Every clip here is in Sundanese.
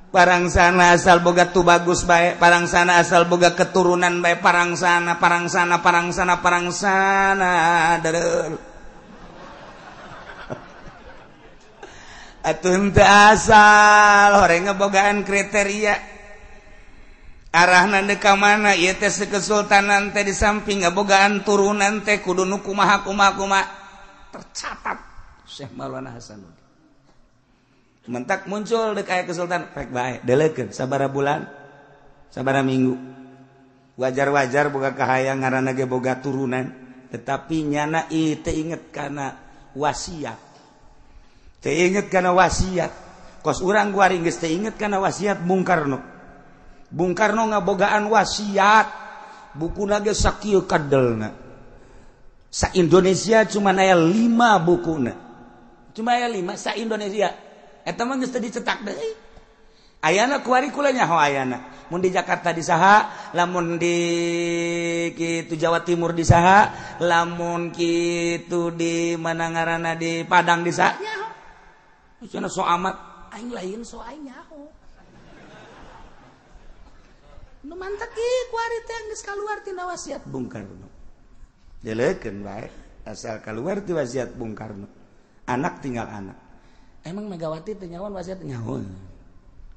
Parang sana asal boga tu bagus baik, parang sana asal boga keturunan baik, parang sana darel. Atuh henteu asal horeng ngebogaan kriteria arahna ka mana ieu teh kesultanan teh di samping ngabogaan turunan teh kudu nu kumaha tercatat Syekh Maulana Hasanuddin. Mentak muncul dek aya kesultanan pek bae deulekeun sabaraha bulan sabaraha minggu wajar-wajar boga kahayang ngaranna ge boga turunan tetapi nyana ieu teh inget kana wasiat teh inget kana wasiat kos urang guaring geus teh inget kana wasiat Bung Karno ngabogaan wasiat bukuna ge sakieu kadelna sa Indonesia cuma aya 5 bukuna cuma aya 5 sa Indonesia eta mah geus teu dicetak deui. Ayana kuari kula nyaho ayana. Mun di Jakarta di saha, lamun di kitu Jawa Timur di saha, lamun kitu di mana ngaranna di Padang di saha. Nyaho. Cenah so amat aing lain so aing nyaho. Nu mantep ieu kuari teh geus kaluar tina wasiat Bung Karno. Deulekeun bae asal kaluar ti wasiat Bung Karno. Anak tinggal anak. Emang Megawati teh nyawan wasiat nyawan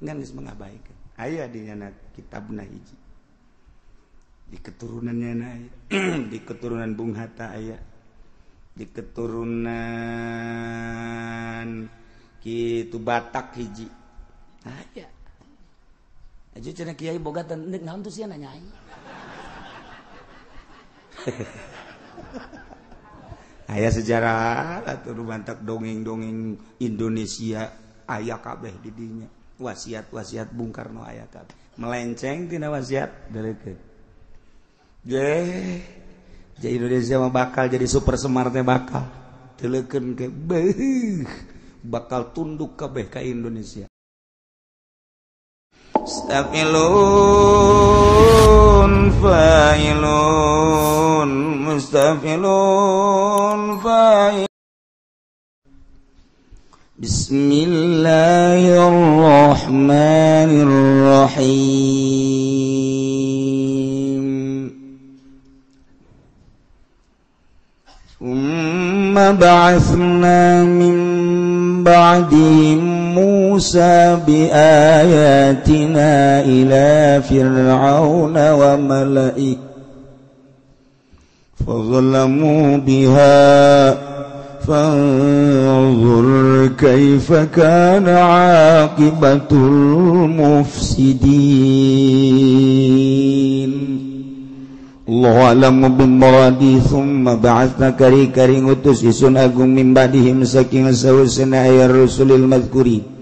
ngan geus mangabaikan aya di nyana kitabna hiji di keturunannya aya di keturunan Bung Hatta aya di keturunan kitu Batak hiji aya aja cenah kiai boga teh naon tuh sia nanya aing aya sejarah atuh rumantak dongeng-dongeng Indonesia aya kabeh di dinya wasiat-wasiat Bung Karno aya kabeh melenceng tina wasiat deulekeun Indonesia mah bakal jadi super smart teh bakal deulekeun ke bakal tunduk kabeh ka Indonesia. Astagfirullah fa'ilun mustafilun fa'ilun Bismillahirrahmanirrahim Thumma ba'athna min ba'dihim Musa biayatina ila fir'auna wa mala'ik fazalamu biha fanzur kaifa kana aqibatul mufsidin Allahu a'lamu bimuradi thumma ba'athna kari-kari ngutus isun agung min ba'dihim saking sawusna ayat rasulil madhkuri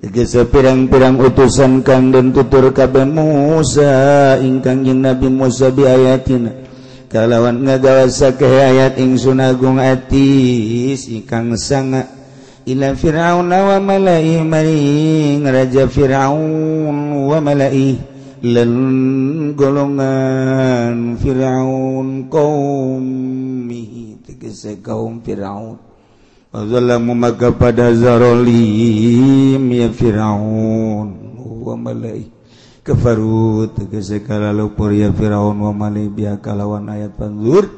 tegese pirang-pirang utusan kang den tutur kabeh Musa ingkang jeung Nabi Musa biayatina kalawan ngagawa sakeh ayat ingsun agung atis ingkang sanga ila fir'auna wa mala'i maring raja Fir'aun wa mala'i lan golongan Fir'aun qaumihi tegese kaum Fir'aun wazalamu maka pada zarolim ya Fir'aun wa mala'i kafaru tegese kalalupur ya Fir'aun wa mala'i biha kalawan ayat panzur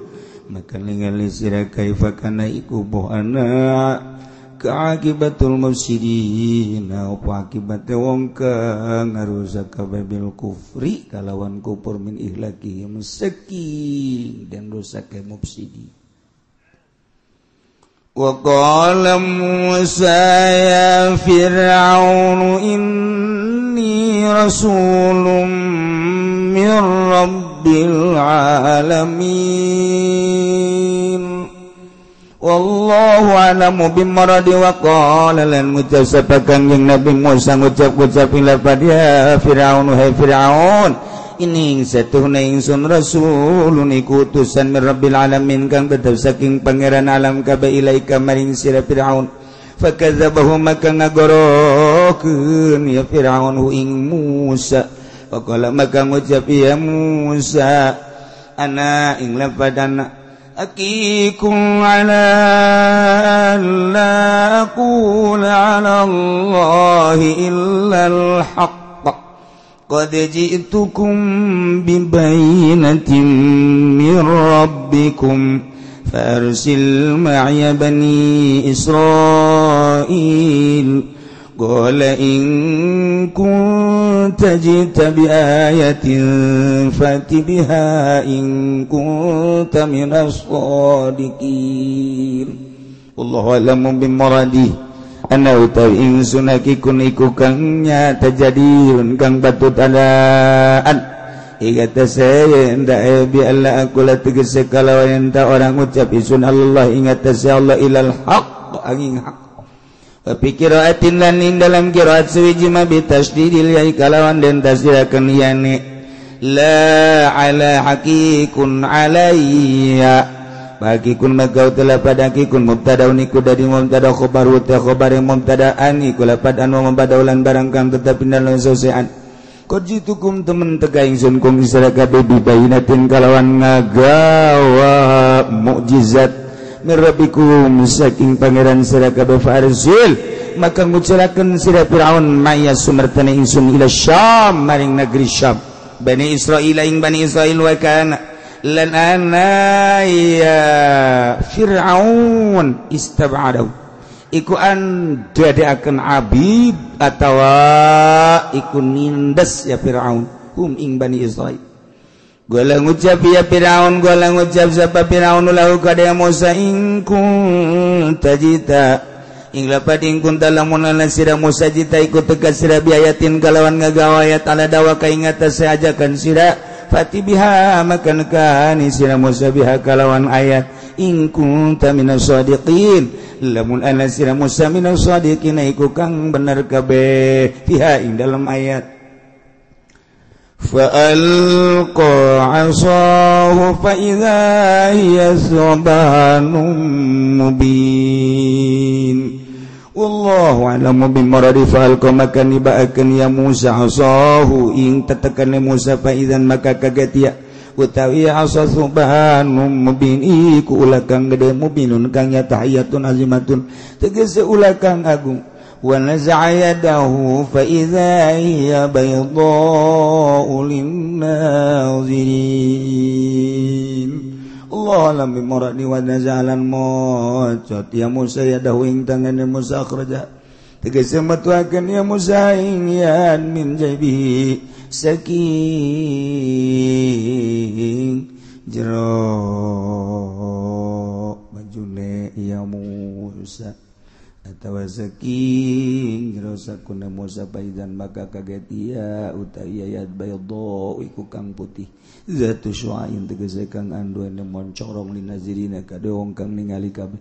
maka ningali sira kaifa kana iku bohana kaakibatul mufsidin apa akibatnya wong kang ngarusak kabeh bil kufri kalawan kufur min ihlaki saking dan rusak mufsidin wa qala Musa ya Fir'aun inni rasulun min rabbil alamin wallahu a'lamu bimaradi wa qala lan ngucap sapakan yang Nabi Musa ngucap-ngucap lafaz ya Fir'aun hai Fir'aun ini satuhna ingsun rasulun iku utusan min rabbil alamin kang tetep saking pangeran alam kabeh ilaika maring sira Fir'aun fakadzabahu maka ngagorokeun ya Fir'aun hu ing Musa wa qala maka ngucap ya Musa ana ing lafadana أكيكم على ألا أقول على الله إلا الحق قد جئتكم ببينة من ربكم فأرسل معي بني إسرائيل قال إن كنت جئت بآية فأت بها إن كنت من الصادقين والله أعلم بمرادih ana utawi ingsun hakikun iku kang nyata jadiun kang patut adaan igata saya nda bi Allah aku la tegese kalawan enta orang ucap isun Allah ingat sa Allah ilal haq angin haq wa pikiraatin lan ing dalam qiraat suwiji ma bi tasdidil ya kalawan den tasdirakeun yani la ala hakikun alayya bakikun magau telah padakikun mubtadaun iku dari mubtada khobar wa khobar mubtadaan iku lapad anu membadaulan barang kang tetep dalam sosean qajitukum temen tega ingsun kung isra kabeh bibayinatin kalawan ngagawa mukjizat mirabbikum saking pangeran sira kabeh farsil maka ngucurakeun sira Firaun maya sumertane ingsun ila Syam maring negeri Syam Bani Israil ing Bani Israil wa kana lan ana ya Fir'aun istab'adahu iku an dadekaken abid atawa iku nindes ya Fir'aun hum ing Bani Israil gula ngucap ya Fir'aun gula ngucap sapa Fir'aun lahu kada Musa ing kunta jita ing lapad ing kunta lamun ana sira Musa jita iku tegas sira biayatin kalawan ngagawa ayat ala dawa ka ing atas ajakan sira fati biha makan kani sira Musa biha kalawan ayat in kunta minas shadiqin lamun ana sira Musa minas shadiqin iku kang bener kabeh fiha ing dalam ayat fa alqa 'asahu fa idza hiya thubanun mubin wallahu a'lamu bimuradi fa'al maka nibaakeun ya Musa asahu ing tetekan Musa fa idzan maka kaget ya utawi asa subhanum mubin iku ulah kang gede mubinun kang yatahiyatun azimatun tegese ulah kang agung wa naza'a yadahu fa idza hiya baydha'u lin-nazirin Allah alam bimuradi wa nazalan mocot ya Musa yadahu ing tangan Musa akhraja tegese metuakeun ya Musa ing yan min jaibihi saking jero bajune ya Musa atawa saking jero sakuna Musa paidan maka kaget ya utai ayat bayadho iku kang putih zatu syu'ain tegese kang anduane moncorong linazirina kade wong kang ningali kabeh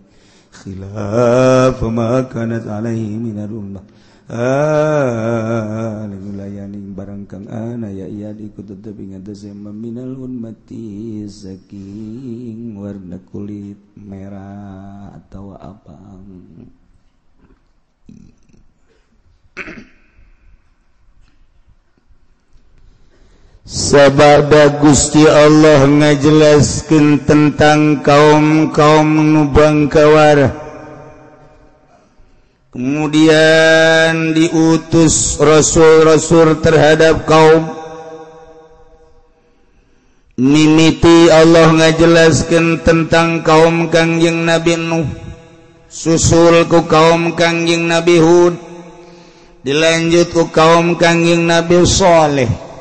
khilaf ma kanat alaihi minal ummah layani barang kang ana ya iya iku tetep ing atase minal ummati saking warna kulit merah atau apa sabada Gusti Allah ngajelaskeun tentang kaum-kaum nu bangkawar kemudian diutus rasul-rasul terhadap kaum mimiti Allah ngajelaskeun tentang kaum Kangjeng Nabi Nuh susul ku kaum Kangjeng Nabi Hud dilanjut ku kaum Kangjeng Nabi Saleh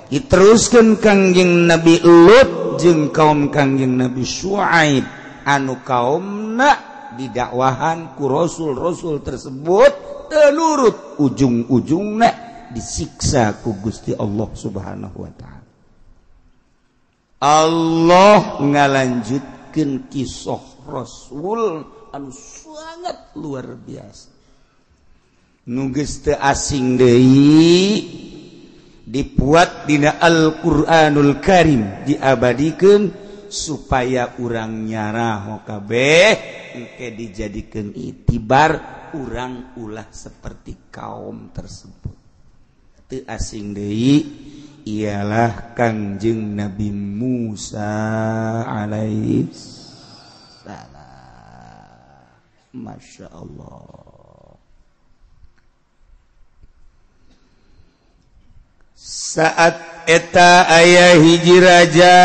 diteruskeun Kangjeng Nabi Lut jeung kaum Kangjeng Nabi Syuaib anu kaumna didakwahan ku rasul-rasul tersebut telurut ujung-ujungna disiksa ku Gusti Allah Subhanahu wa taala. Allah ngalanjutkeun kisah rasul anu sangat luar biasa nu geus teu asing deui dibuat dina Al-Qur'anul Karim diabadikeun supaya urang nyarah kabeh engke dijadikeun itibar urang ulah seperti kaum tersebut teu asing deui ialah Kangjeng Nabi Musa alaihi Masya Allah. Saat eta ayah hiji raja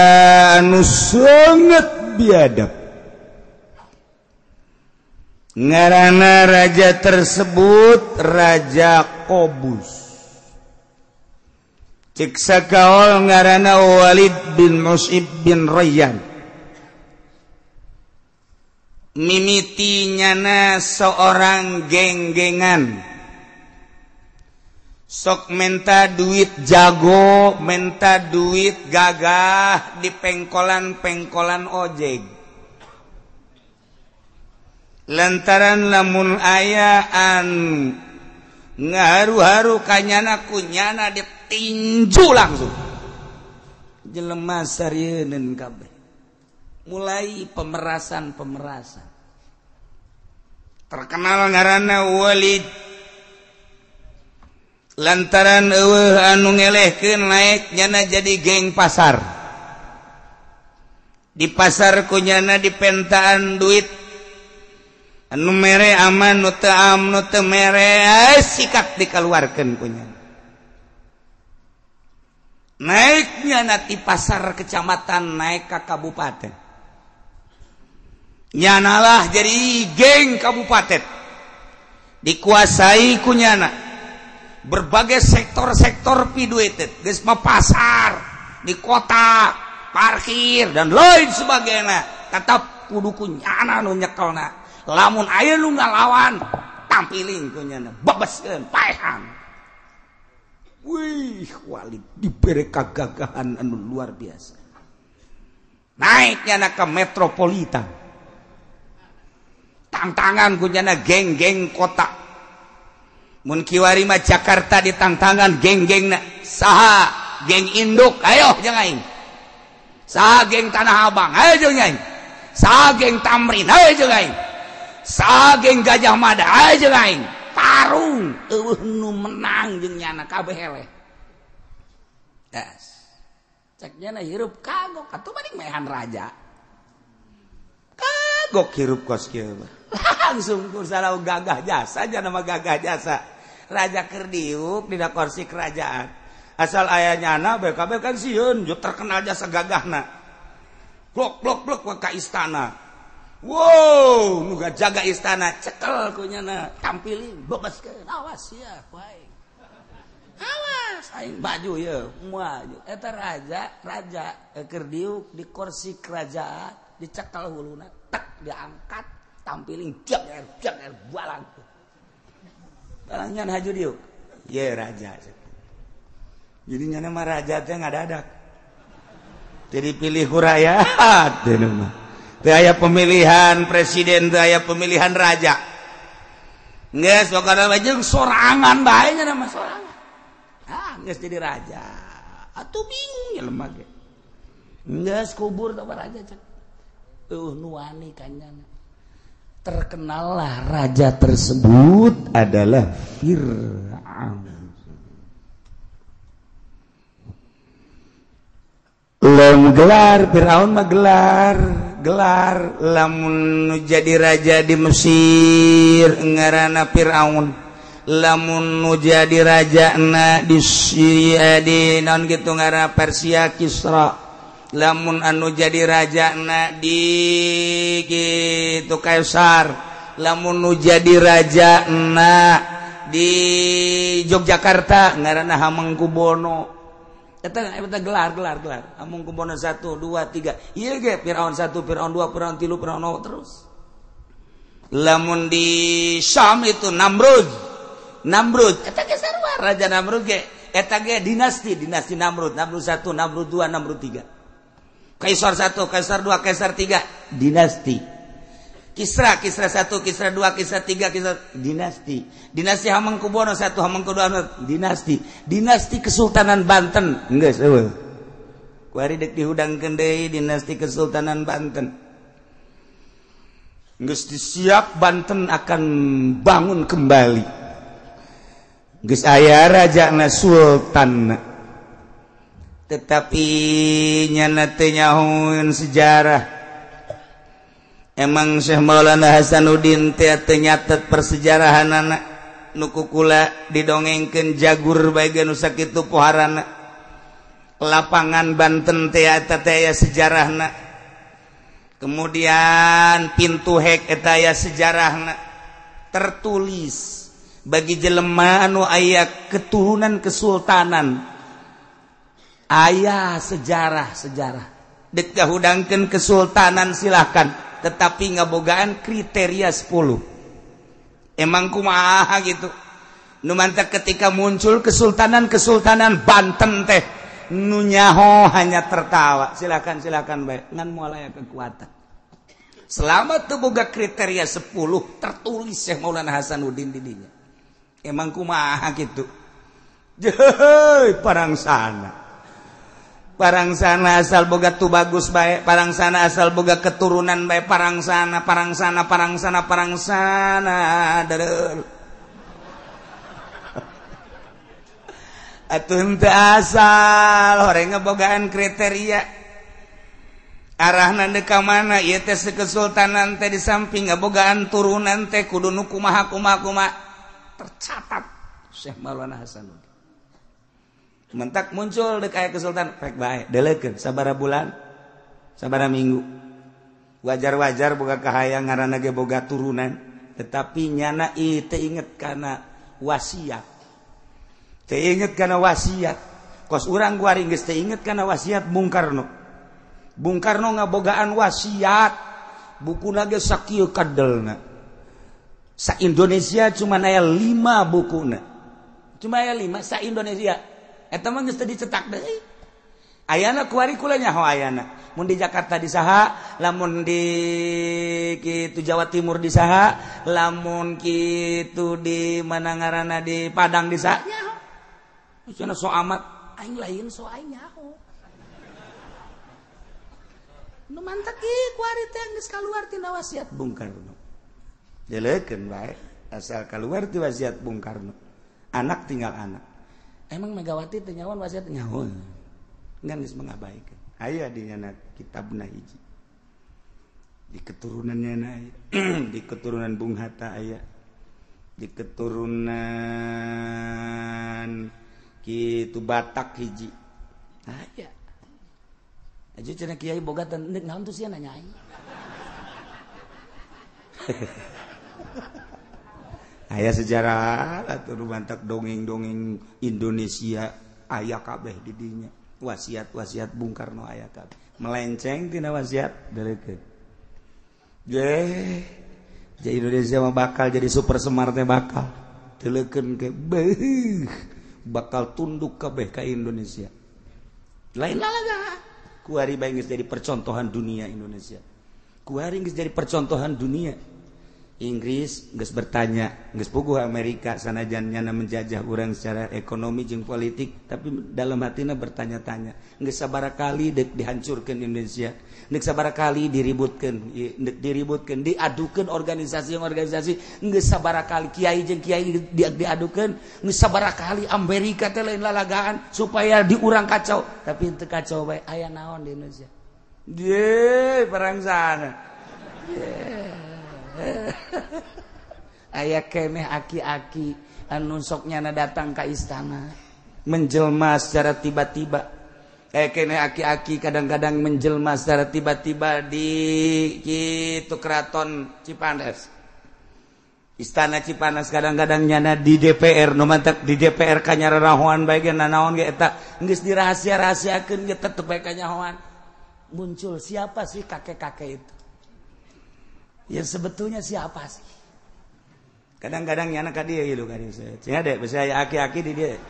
anu sangat biadab. Ngaranna raja tersebut Raja Qobus. Cek sakaol ngaranna Walid bin Mus'ib bin Rayyan. Mimitinyana seorang geng-gengan. Sok menta duit jago, menta duit gagah di pengkolan-pengkolan ojek. Lantaran lamun ayaan ngaharu-haru kanyana kunyana ditinju langsung. Jelema sarieun kabeh. Mulai pemerasan. Terkenal ngaranna Walid. Lantaran eueuh anu ngelehkeun naik nyana jadi geng pasar. Di pasar kunyana dipentaan duit anu mere aman nu teu mere sikat dikeluarkeun kunyana. Naiknya nanti pasar kecamatan naik ke kabupaten. Nyanalah jadi geng kabupaten. Dikuasai kunyana. Berbagai sektor-sektor piduitet. Geus mah pasar, di kota, parkir dan lain sebagainya. Tetap kudu kunyana nu nyekelna. Lamun aya nu ngalawan, tampilin kunyana, babaskeun paehan. Wih, Walid diberi kegagahan anu luar biasa. Naiknya ke metropolitan. Tantangan kunyana geng-geng kota. Mun kiwari mah Jakarta ditangtangan geng-gengna. Saha geng induk, ayo jeung aing. Saha geng Tanah Abang, ayo jeung aing. Saha geng Tamrin, ayo jeung aing. Saha geng Gajah Mada, ayo jeung aing. Tarung eueuh nu menang jeung nyana kabeh eleh. Das. Cek nyana hirup kagok atuh mending mehan raja. Kagok hirup kos kieu mah. Langsung kursana gagah jasa aja nama gagah jasa. Raja keur diuk dina kursi kerajaan. Asal aya nyana BKB kan sieun jo terkenal jasa gagahna. Blok ka istana. Wow, nu jaga istana cekel kunyana, tampilin bebaskeun. Awas ya, bae. Awas, aing baju ye, maju. Eta raja keur diuk di kursi kerajaan, dicekel huluna, tak diangkat, tampilin jager balang. Balangnya haju diuk. Ye raja. Jadi nyana mah raja teh ngadadak. Jadi pilih ku rakyat teh mah. Teu aya pemilihan presiden, teu aya pemilihan raja. Geus pokona mah jeung sorangan bae nya mah sorangan. Geus jadi raja. Atuh bingung ya lemah ge. Geus kubur teh raja cek. Nu wani kanyana. Terkenallah raja tersebut adalah Fir'aun. Lamun gelar Fir'aun mah gelar lamun jadi raja di Mesir ngaranna Fir'aun, lamun jadi raja na di Syria di naon kitu ngaranna Persia Kisra, lamun anu jadi raja na di kitu Kaisar, lamun nu jadi raja na di Yogyakarta ngaranna Hamengkubuwono. Eta gelar. Hamengkubuwono 1, 2, 3. Ieu ge Firaun 1, Firaun 2, Firaun 3, Firaun 4 terus. Lamun di Syam itu Namrud. Eta ge sarua raja Namrud ge. Eta ge dinasti Namrud. Namrud 1, Namrud 2, Namrud 3. Kaisar 1, Kaisar 2, Kaisar 3 dinasti. Kisra 1, Kisra 2, Kisra 3, Kisra dinasti Hamengkubuwono 1, Hamengkubuwono dinasti Kesultanan Banten geus eueuh. Kuari dek dihudangkeun deui dinasti Kesultanan Banten. Geus disiap Banten akan bangun kembali. Geus aya rajana sultan. Tetapi nyana teu nyahoeun sejarah. emang Syekh Maulana Hasanuddin teh nyatet persejarahan anak nuku kula didongengkeun jagur bae nu sakitu poharana lapangan Banten teh eta teh aya sejarahna kemudian pintu hek eta aya sejarahna tertulis bagi jelema anu aya keturunan kesultanan aya sejarah dek gahudangkeun kesultanan silahkan tetapi ngabogaan kriteria 10 emang kumaha gitu nu mantap ketika muncul kesultanan Banten teh nu nyaho hanya tertawa silakan baik ngan moal aya kekuatan selama teu boga kriteria 10 tertulis Syekh Maulana Hasanuddin di dinya emang kumaha gitu jeuh parangsana asal boga tu bagus bae parangsana asal boga keturunan bae parangsana deureuh atuh henteu asal horeng ngebogaan kriteria arahna deuk ka mana ieu teh kesultanan teh di samping ngabogaan turunan teh kudu nu kumaha tercatat Syekh Maulana Hasanuddin mentak muncul dek aya kesultanan rek bae deulekeun sabaraha bulan sabaraha minggu wajar boga kahayang ngaranna ge boga turunan tetapi nyana ieu teu inget kana wasiat kos urang guari geus teu inget kana wasiat Bung Karno ngabogaan wasiat bukuna ge sakieu kadelna sa Indonesia cuma aya 5 bukuna cuma aya 5 sa Indonesia eta mah geus teu dicetak deui ayana kuari kula nyaho ayana mun di Jakarta di saha lamun di kitu Jawa Timur di saha lamun kitu di mana ngaranna di Padang di saha nyaho cenah so amat aing lain so aing nyaho nu mantap ieu kuari teh geus kaluar tina wasiat Bung Karno deulekeun bae asal kaluar ti wasiat Bung Karno anak tinggal anak emang Megawati teh nyahoan wasiat nyahoan ngan geus mangabaikan aya di nyana kitabna hiji di keturunannya aya di keturunan Bung Hatta aya di keturunan kitu Batak hiji aya aja cenah kiai boga teh endek naon tuh sia nanya aing aya sejarah atuh rumantak dongeng-dongeng Indonesia aya kabeh di dinya wasiat Bung Karno aya kabeh melenceng tina wasiat deulekeun jadi Indonesia mah bakal jadi super semar teh bakal deulekeun ke bakal tunduk kabeh ka Indonesia lain lalaga kuari bae geus jadi percontohan dunia Indonesia kuari geus jadi percontohan dunia Inggris geus bertanya geus puguh Amerika sanajan nyana menjajah urang secara ekonomi jeung politik tapi dalam hatina bertanya-tanya geus sabaraha kali deuk dihancurkeun Indonesia deuk sabaraha kali diributkeun diadukeun organisasi geus sabaraha kali kiai jeung kiai diadukeun geus sabaraha kali Amerika teh lain lalagaan supaya diurang kacau tapi teu kacau bae aya naon di Indonesia ye perang sana aya keneh aki-aki anu sok nyana datang ka istana menjelma secara tiba-tiba keneh aki-aki kadang-kadang menjelma secara tiba-tiba di kitu keraton Cipanas istana Cipanas kadang-kadang nyana di DPR nu mantap di DPR kanyararahoan bae ge nanaon ge eta geus dirahasia-rahasiakeun ge tetep bae kanyahoan muncul siapa sih kakek-kakek itu ya sebetulnya siapa sih kadang-kadang nyana ka dieu gitu ka dieu cenah dek bisa aya aki-aki di dieu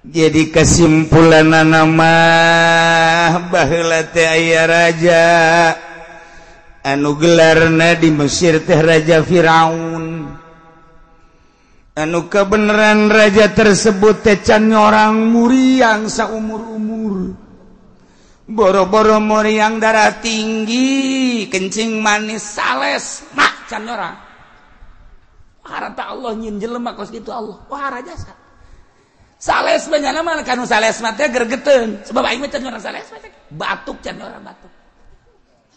jadi kesimpulan nama baheula teh aya raja anu gelarna di Mesir teh Raja Firaun anu kebenaran raja tersebut teh can nyorang muriang saumur-umur boro-boro muriang darah tinggi kencing manis sales mak can nyorang harata Allah nyin jelema kos kitu Allah wah raja sales benyana mah kanu sales mah teh gergeteun sebab aing mah can orang sales mah batuk can orang batuk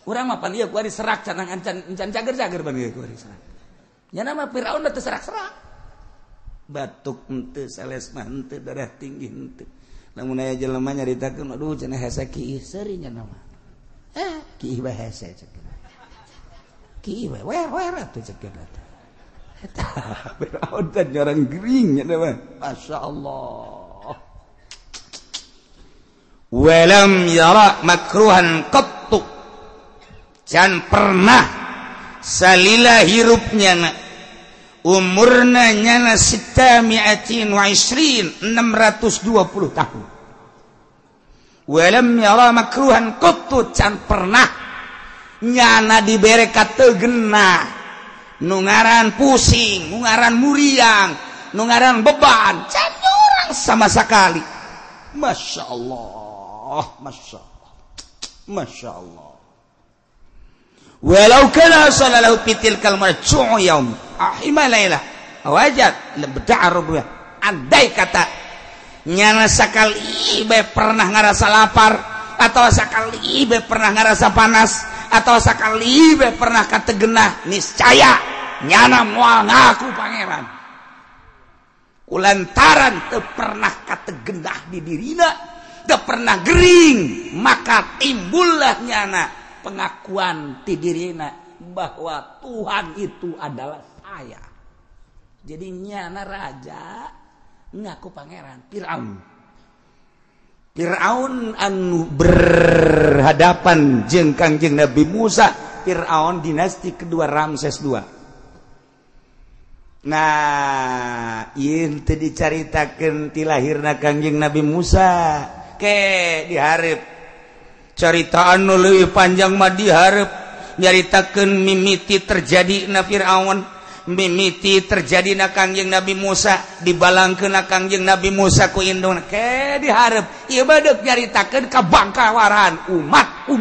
urang mah pan ieu ku ari serak can cager-cager pan ieu ku ari serak nyana mah Firaun mah teu serak-serak batuk henteu sales mah henteu darah tinggi henteu lamun aya jelema nyaritakeun aduh cenah hese kieu seuri nyana mah kieu bae hese cenah kieu bae wer atuh cenah eta Firaun teh orang gering nyana mah masyaallah walam yara makruhan qattu can pernah salila hirupnya na umurna nyana 620 tahun walam yara makruhan qattu can pernah nyana dibere kateugena nu ngaran pusing nu ngaran muriang nu ngaran beban can orang sama sekali masyaallah masyaallah walau kana sallallahu fitil kalmar yaum ahimalaila wajad lebda'arubya andai kata nyana sakali be pernah ngarasa lapar atau sakali be pernah ngarasa panas atau sakali be pernah kategenah niscaya nyana moal ngaku pangeran kulantaran teu pernah kategenah di dirina teu pernah gering maka timbullah nyana pengakuan ti dirina bahwa Tuhan itu adalah saya jadi nyana raja ngaku pangeran Firaun anu berhadapan jeung Kangjeng Nabi Musa Firaun dinasti kedua Ramses II nah ieu teu dicaritakeun ti lahirna Kangjeng Nabi Musa ke dihareup carita anu leuwih panjang mah dihareup nyaritakeun mimiti terjadina Firaun mimiti terjadina Kangjeng Nabi Musa dibalangkeun Kangjeng Nabi Musa ku indungna ke dihareup ieu badeuk nyaritakeun kabangkawarahan umat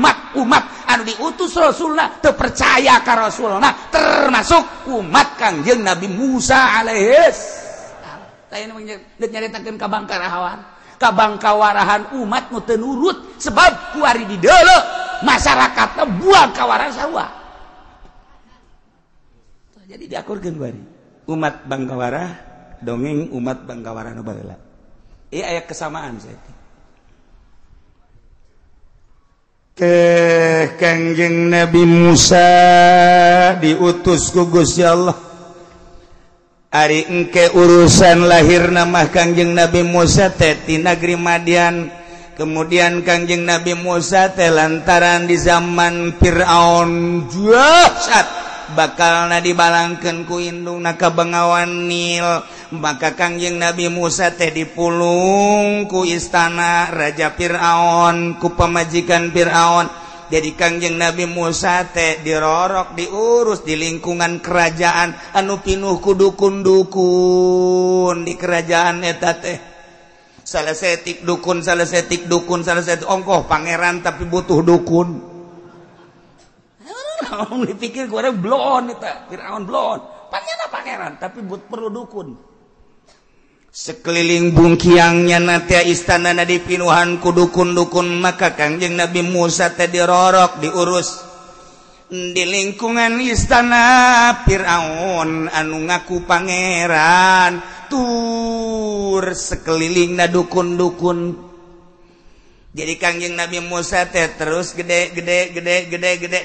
anu diutus Rasulna teu percaya ka Rasulna termasuk umat Kangjeng Nabi Musa alaihis tah ieu deuk nyaritakeun kabangkawarahan umat nu teu nurut sebab ku ari di deuleu masyarakatna buang kawarahan sarua jadi diakurkeun bari umat bangkawarah dongeng umat bangkawarah nu baheula ieu aya kesamaan saeutik ke Kangjeng Nabi Musa diutus ku Gusti Allah ari engke urusan lahirna mah Kangjeng Nabi Musa teh ti negeri Madian kemudian Kangjeng Nabi Musa teh lantaran di zaman Firaun jahat bakalna dibalangkeun ku indungna ka Bengawan Nil maka Kangjeng Nabi Musa teh dipulung ku istana Raja Firaun ku pamajikan Firaun jadi Kangjeng Nabi Musa teh dirorok diurus di lingkungan kerajaan anu pinuh ku dukun-dukun di kerajaan eta teh salah setik dukun ongkoh pangeran tapi butuh dukun dipikir gue ada blon eta Firaun blon pangeran tapi perlu dukun sekeliling bungkiangnya nanti istana dipinuhan ku dukun-dukun maka Kangjeng Nabi Musa teh dirorok diurus di lingkungan istana Firaun anu ngaku pangeran tur sekelilingna dukun-dukun jadi Kangjeng Nabi Musa teh terus gede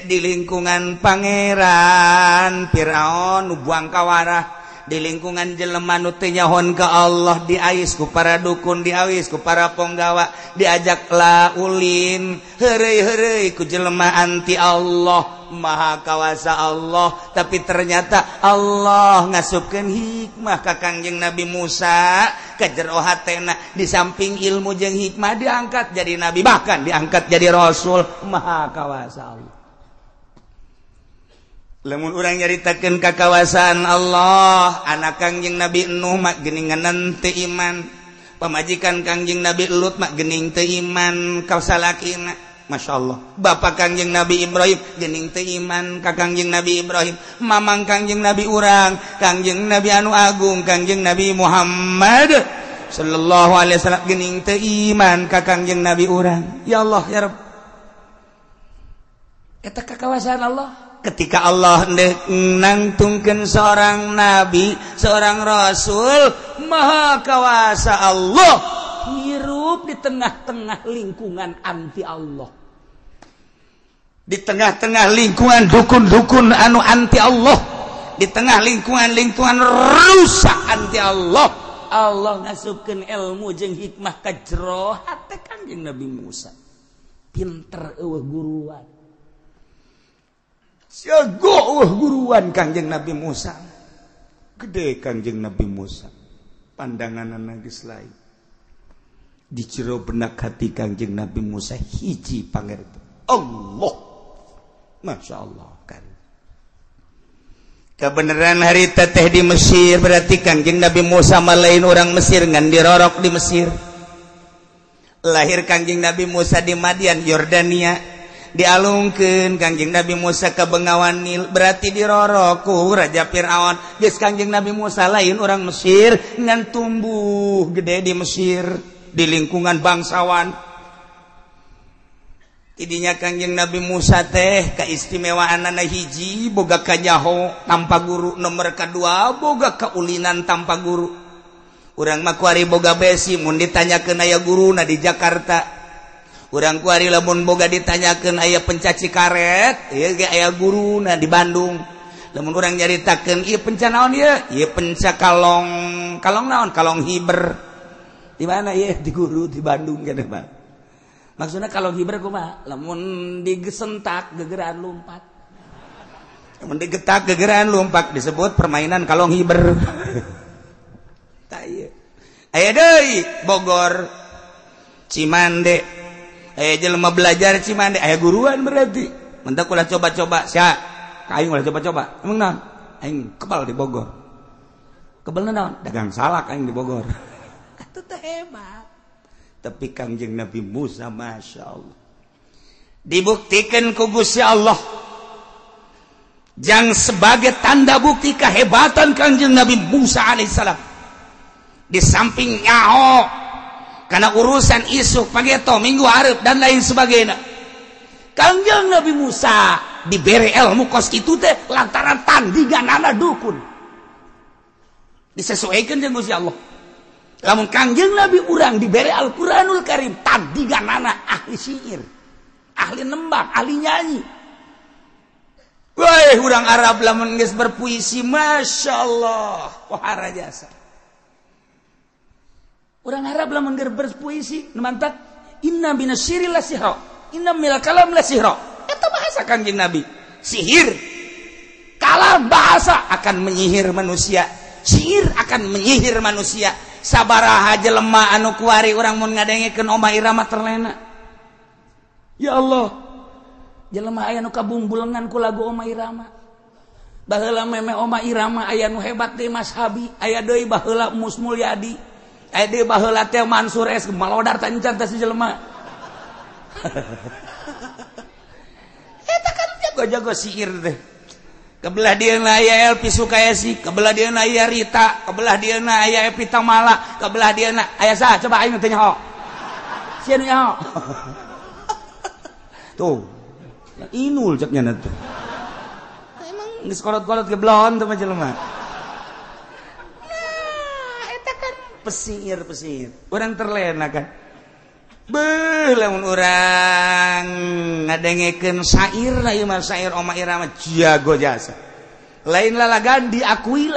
di lingkungan pangeran Firaun nu buang kawarah di lingkungan jelema nu teu nyahon ka Allah diais ku para dukun diawis ku para ponggawa diajak laulin heureuy ku jelema anti Allah maha kawasa Allah tapi ternyata Allah ngasupkeun hikmah ka Kangjeng Nabi Musa ka jero hatena di samping ilmu jeung hikmah diangkat jadi nabi bahkan diangkat jadi rasul maha kawasa Allah lamun urang nyaritakeun kakawasaan Allah anak Kangjeng Nabi Nuh mak geuningan teu iman pamajikan Kangjeng Nabi Lut mak geuning teu iman ka salakina masyaallah bapak Kangjeng Nabi Ibrahim geuning teu iman ka Kangjeng Nabi Ibrahim mamang Kangjeng Nabi urang Kangjeng Nabi anu agung Kangjeng Nabi Muhammad sallallahu alaihi wasallam geuning teu iman ka Kangjeng Nabi urang. Ya Allah ya Rabb. Eta kakawasan Allah. Ketika Allah hendak nangtungkeun seorang nabi, seorang rasul, maha kawasa Allah hirup di tengah-tengah lingkungan anti Allah. Di tengah-tengah lingkungan dukun-dukun anu anti Allah, di tengah lingkungan rusak anti Allah, Allah ngasupkeun ilmu jeung hikmah ka jero hate Kangjeng Nabi Musa. Pinter eueuh guruan. Jago guruan Kangjeng Nabi Musa. Gede Kangjeng Nabi Musa. Pandanganna geus lain. Di jero benak hati Kangjeng Nabi Musa hiji pangerto. Allah. Masya Allah kan. Kebenaran harita teh di Mesir berarti Kangjeng Nabi Musa malain orang Mesir ngan dirorok di Mesir. Lahir Kangjeng Nabi Musa di Madian, Yordania. Dialungkeun Kangjeng Nabi Musa ke Bengawan Nil berarti dirorok ku Raja Firaun. Geus Kangjeng Nabi Musa lain orang Mesir ngan tumbuh gede di Mesir di lingkungan bangsawan. Tidinya Kangjeng Nabi Musa teh kaistimewaanna hiji boga kanyaho tanpa guru, nomor kedua boga kaulinan tanpa guru. Urang mah kuari boga besi mun ditanyakeun aya guruna di Jakarta. Urang kuari lamun boga ditanyakeun aya pencaci karet, ieu ge aya guruna di Bandung. Lamun urang nyaritakeun ieu penca naon ieu? Ieu penca kalong naon? Kalong hiber. Di mana ieu? Di guru di Bandung kana mah. Maksudna kalong hiber kumaha? Lamun digesentak gegeran lompat. Lamun digetak gegeran lompat disebut permainan kalong hiber. Tah ieu. Aya deui Bogor, Cimande. Jelema belajar Cimande aya guruan berarti. Mentak ulah coba-coba sia. Aing ulah coba-coba. Emang naon? Aing kebal di Bogor. Kebal naon? Dagang salak aing di Bogor. Atuh teh hebat. Tapi Kangjeng Nabi Musa Masya Allah dibuktikan ku Gusti Allah. Jang sebagai tanda bukti kehebatan Kangjeng Nabi Musa alaihissalam. Di samping nyaho karena urusan isu pageto minggu hareup dan lain sebagainya, Kangjeng Nabi Musa diberi ilmu kos itu teh lantaran tandinganana dukun. Disesuaikan jeung Gusti Allah. Lamun Kangjeng Nabi urang diberi Al-Qur'anul Karim tandinganana ahli syair, ahli nembang, ahli nyanyi. Wah, urang Arab lamun geus berpuisi Masya Allah pohara jasa. Orang Arab lamun keur berpuisi mantap inna minasyiri la sihra inna minal kalam la sihra. Eta bahasa Kangjeng Nabi. Sihir kalam bahasa akan menyihir manusia. Sihir akan menyihir manusia. Sabaraha jelema anu kuari urang mun ngadengekeun Oma Irama terlena. Ya Allah. Jelema aya nu kabungbulengan ku lagu Oma Irama. Baheula meme Oma Irama aya nu hebat deui Mas Habi, aya deui baheula Mus Mulyadi. Ede baheula teh Mansur es malodar teh encan teh si jelema. Eta kan jago-jago sihir teh. Kebelah dieuna aya Elpi Sukayasi, kebelah dieuna aya Rita, kebelah dieuna aya Epi Tamala, kebelah dieuna aya saha coba aing teh nyaho. Sia nu nyaho. Tuh. Inul cek nya tuh. Emang geus kolot-kolot geblon teh mah jelema. Pesir orang terlena kan beuh lamun urang ngadengekeun syair lah ieu mah syair Oma Irama jago jasa lain lalagan diakui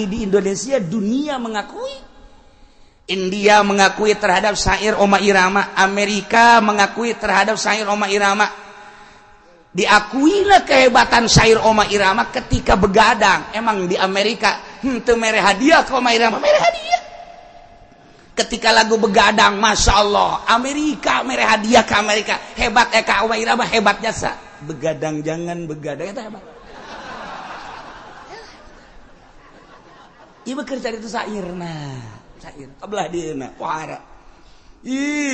di Indonesia dunia mengakui. India mengakui terhadap syair Oma Irama, Amerika mengakui terhadap syair Oma Irama. Diakuilah kehebatan syair Oma Irama ketika begadang. Emang di Amerika teu mere hadiah ke Oma Irama, mere hadiah. Ketika lagu begadang, Masya Allah, Amerika mere hadiah ke Amerika. Hebat Eka Oma Irama, hebat jasa. Begadang jangan begadang, itu hebat. Ieu bekerja itu syair, nah syair. Kebelah dia, nah wahara.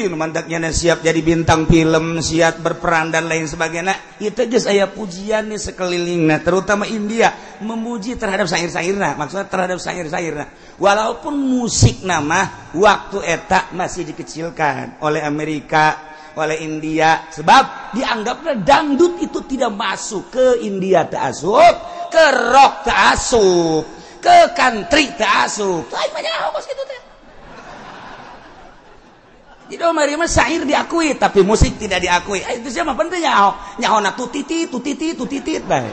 Mantapnya siap jadi bintang film, siap berperan dan lain sebagainya. Itu aja saya pujian nih sekelilingnya, terutama India memuji terhadap syair-syairna, maksudnya terhadap syair-syairna. Walaupun musik nama waktu eta masih dikecilkan oleh Amerika, oleh India, sebab dianggapnya dangdut itu tidak masuk ke India terasup, ke rock terasup, ke country terasup. Lain banyak apa gitu teh. Jadi mari mah syair diakui tapi musik tidak diakui. Itu siapa pentingnya? Nyaona tutiti bae.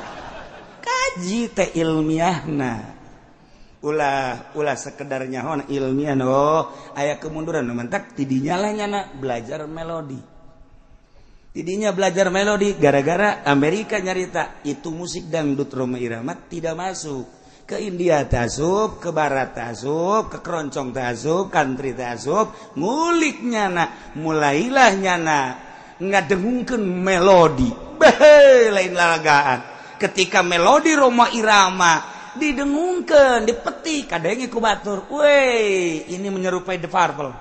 Kaji teh ilmiahna. Ulah sekedar nyaona ilmiah aya kemunduran mentak tidinya lah nyana belajar melodi. Tidinya belajar melodi gara-gara Amerika nyarita itu musik dangdut Rhoma Irama tidak masuk. Ke India tasub, ke Barat tasub, ke keroncong tasub, country tasub, nguliknya na, mulailah nyana ngadengungkeun melodi, lain lalagaan. Ketika melodi Rhoma Irama didengungkeun, dipetik, kadenge ku batur, weh, ini menyerupai The Purple.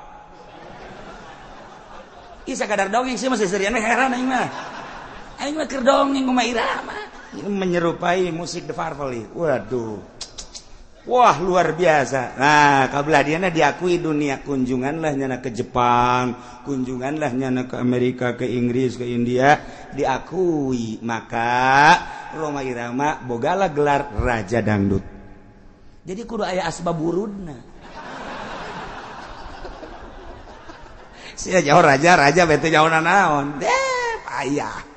Isa kadar dongeng sih masih seriana heran aing mah keur dongeng Rhoma Irama. Ini menyerupai musik The Purple. Waduh. Wah luar biasa. Nah kabladiana diakui dunia, kunjunganlah nyana ke Jepang, kunjunganlah nyana ke Amerika, ke Inggris, ke India, diakui. Maka Rhoma Irama bogalah gelar Raja Dangdut. Jadi kudu aya asbabburudna. Sia jauh raja bete jauh naon. Payah.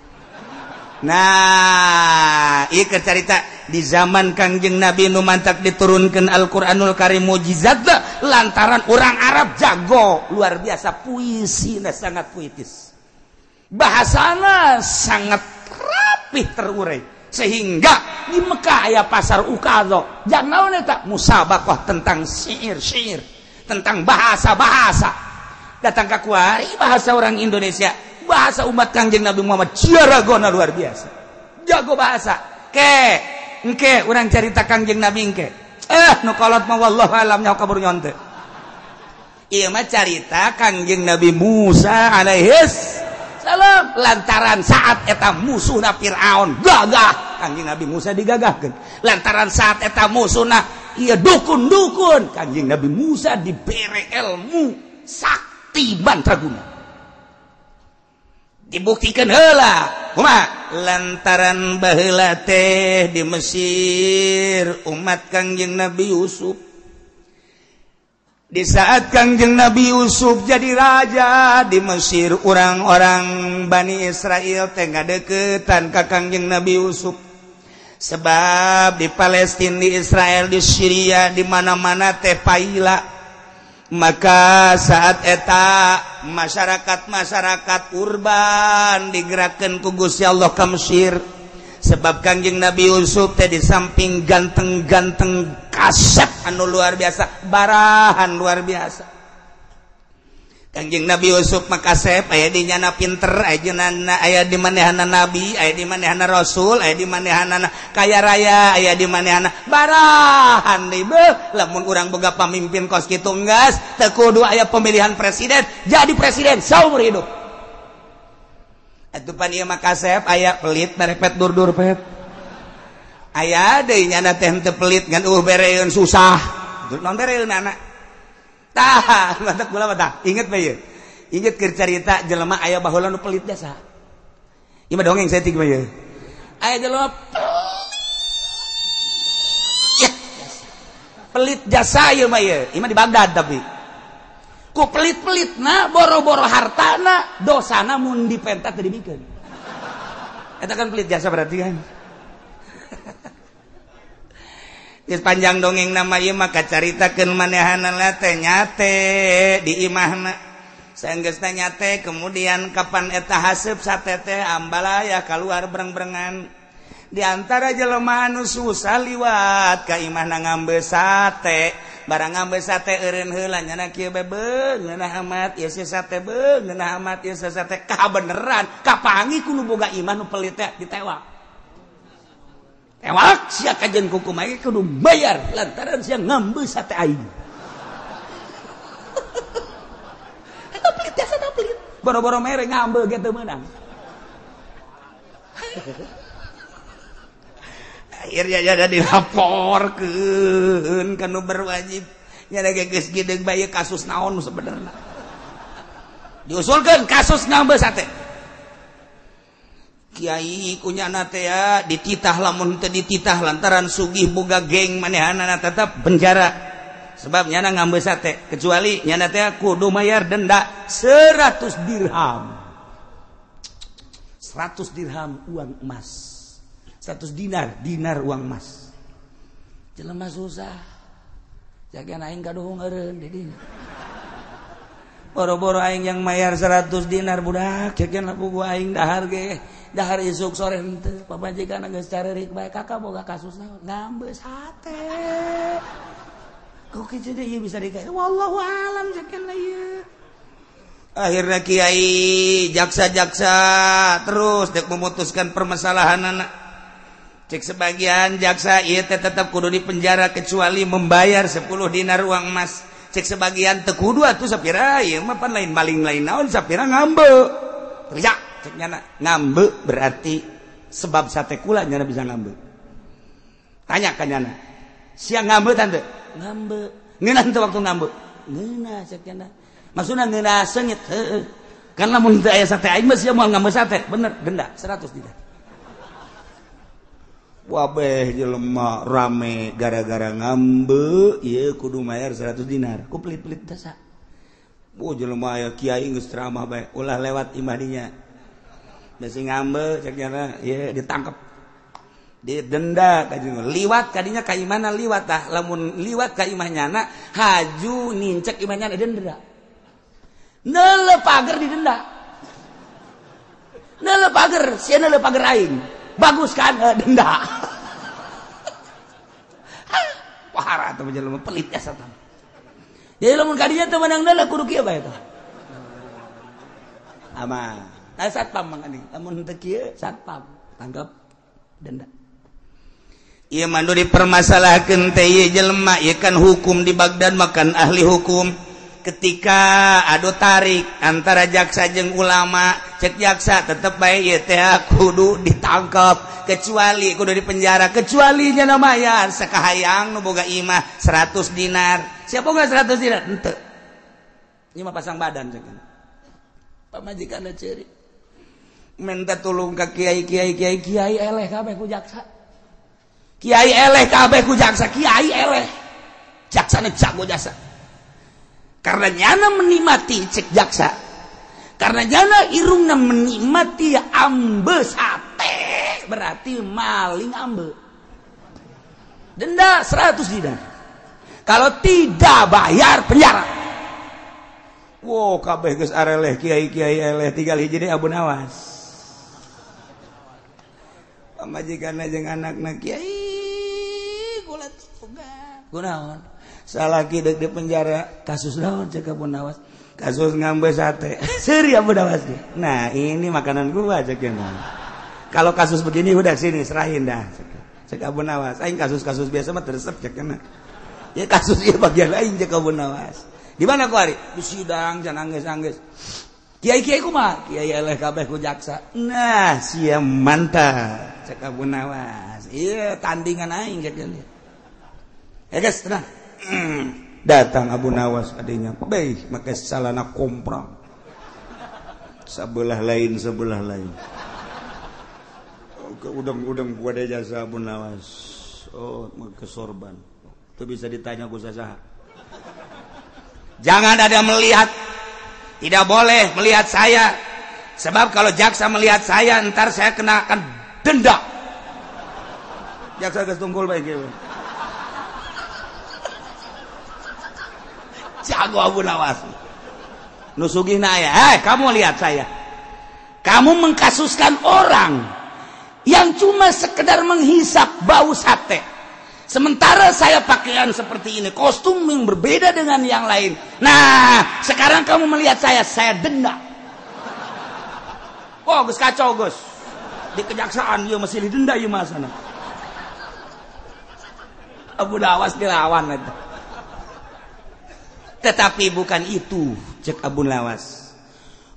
Nah, ieu cerita di zaman Kangjeng Nabi nu mantak diturunkeun Al-Qur'anul Karim mukjizat lantaran orang Arab jago luar biasa, puisina sangat puitis. Bahasana sangat rapih terurai sehingga di Mekah aya pasar ukadho. Jangan naon eta musabaqah tentang syair, tentang bahasa-bahasa. Datang ka kuari bahasa orang Indonesia. Bahasa umat Kangjeng Nabi Muhammad ciaragona luar biasa, jago bahasa. Engke urang cerita Kangjeng Nabi engke. Nu kolot mah wallahu alam nyaho kabur nyonte. Ieu mah carita Kangjeng Nabi Musa alaihis salam lantaran saat eta musuhna Firaun gagah, Kangjeng Nabi Musa digagahkeun. Lantaran saat eta musuhna ieu dukun-dukun, Kangjeng Nabi Musa dibere ilmu sakti mantraguna. Dibuktikan heula kumaha lantaran baheula teh di Mesir umat Kangjeng Nabi Yusuf. Di saat Kangjeng Nabi Yusuf jadi raja di Mesir, orang-orang Bani Israel teh ngadeukeutan ka Kangjeng Nabi Yusuf. Sebab di Palestina, di Israel, di Syria, di mana-mana teh paila. Maka saat eta masyarakat urban digerakkan ku Gusti Allah ka Mesir. Sebab Kangjeng Nabi Yusuf teh di samping ganteng-ganteng kasep anu luar biasa, barahan luar biasa. Kangjeng Nabi Yusuf mah kasep aya di nyana pinter, aya di manehana nabi, aya di manehana rasul, aya di manehana kaya raya, aya di manehana barahan deui beuh. Lamun urang boga pamimpin kos kitu enggas, teu kudu aya pemilihan presiden, jadi presiden saumur hidup. Atuh pan ieu mah kasep aya pelit berepet dur-dur pet. Aya deui nyana teh henteu pelit ngan bereun susah. Non bereun anak. Tah, mantap gula mah inget bae ieu. Inget keur carita jelema aya baheula nu pelit jasa. Ieu mah dongeng saeutik bae ieu. Aya jelema pelit jasa ieu mah ieu. Ieu mah di Baghdad tapi. Ku pelit-pelitna boro-boro hartana, dosana mun dipentat teu dimikeun. Eta kan pelit jasa berarti kan. Geus panjang dongeng nama ieu mah kacaritakeun manehana teh nyate di imahna. Saenggeusna nyate kemudian kapan eta haseup sate teh ambalaya keluar bereng-berengan. Di antara jelema anu susah liwat ka imahna ngambe sate. Barang ngambe sate eureun heula nyana kieu bebeung ngeunah amat ieu sate beung ngeunah amat ieu sate kabeneran kapangi ku nu boga imah nu pelit teh ditewak. Ewak sia kajen kuku mah kudu bayar lantaran sia ngambe sate aing. Eta pelit boro-boro mere ngambe gitu menang. Akhirnya jadi dilaporkeun kanu berwajib nyana geus gideng bae kasus naon sebenarnya diusulkeun kasus ngambe sate kiai kunyana teh ya dititah lamun teu dititah lantaran sugih boga geng manehanana tetep penjara sebab nyana ngambe sate kecuali nyana teh kudu mayar denda 100 dirham 100 dirham uang emas 100 dinar uang emas jelema susah jaga aing kaduhung eureun di dieu boro-boro aing yang mayar 100 dinar budak jakeun lapu aing dahar ge dahar isuk sore henteu pamajikan geus carerik bae kakak boga kasus naon ngambe sate kok kitu deui bisa dikae wallahu alam jakeun ieu akhirnya kiai jaksa-jaksa terus dek memutuskan permasalahanana cek sebagian jaksa ieu teh tetep kudu di penjara kecuali membayar 10 dinar uang emas cek sebagian teu kudu atuh sapira ieu mah pan lain maling lain naon sapira ngambe kerja cek nyana ngambe berarti sebab sate kula nyana bisa ngambe tanya ka nyana sia ngambe tante ngambe ngeunah teu waktu ngambe ngeunah cek nyana maksudna ngeunah seungit heueuh kan lamun teu aya sate aing mah sia moal ngambe sate bener denda 100 dinar wabeh jelema rame gara-gara ngambe ieu kudu mayar 100 dinar ku pelit-pelit dasa jelema aya kiai geus ceramah bae ulah lewat imah dinya bisi ngambe cek nyana ieu ditangkep didenda ka jeung liwat ka dinya ka imahna liwat tah lamun liwat ka imah nyana haju nincek imah nyana denda neuleuh pager didenda neuleuh pager sia neuleuh pager aing bagus kan denda pahara tuh jelema pelit asa tah jadi lamun kadinya teu menang deuleuh kudu kieu bae tah ama satpam mangani lamun teu kieu satpam tangkap denda ieu mah nu dipermasalahkeun teh ieu jelema ieu kan hukum di Baghdad makan ahli hukum ketika adu tarik antara jaksa jeung ulama cek jaksa tetep bae ieu teh kudu ditangkap kecuali kudu dipenjara kecuali nya mayar sakahayang nu boga imah 100 dinar siapa boga 100 dinar henteu ieu mah pasang badan cek pamajikanna ceurik minta tulung ka kiai eleh kabeh ku jaksa kiai eleh kabeh ku jaksa kiai eleh jaksana jago jasa karena nyana menikmati cek jaksa karena nyana irungna menikmati ambe sate berarti maling ambe denda 100 dinar kalau tidak bayar penjara wow kabeh geus areleh kiai eleh tinggal hiji deui Abu Nawas pamajikanna jeung anakna kiai kula boga kunaon salaki dek di penjara kasus naon cek Abu Nawas kasus ngambe sate seri Abu Nawas nah ini makanan gua cek kalau kasus begini udah sini serahin dah cek Abu Nawas aing kasus-kasus biasa mah teresep cek ya kasus ieu bagian lain cek Abu Nawas di mana ku ari di sidang can anggeus kiai kumaha kiai eleh kabeh ku jaksa nah sia mantap cek Abu Nawas ieu tandingan aing cek ya guys tenang datang Abu Nawas adanya baik make salana komprang sebelah lain udang gua ada jasa Abu Nawas oh make sorban itu bisa ditanya ku sasaha jangan ada melihat tidak boleh melihat saya sebab kalau jaksa melihat saya ntar saya kenakan denda jaksa geus tunggul bae kieu jago Abu Nawas nusugihna aya kamu lihat saya kamu mengkasuskan orang yang cuma sekedar menghisap bau sate sementara saya pakaian seperti ini kostum yang berbeda dengan yang lain nah sekarang kamu melihat saya denda oh geus kacau geus di kejaksaan ieu masih didenda ieu mah sana Abu Nawas dilawan eta tetapi bukan itu cek Abu Nawas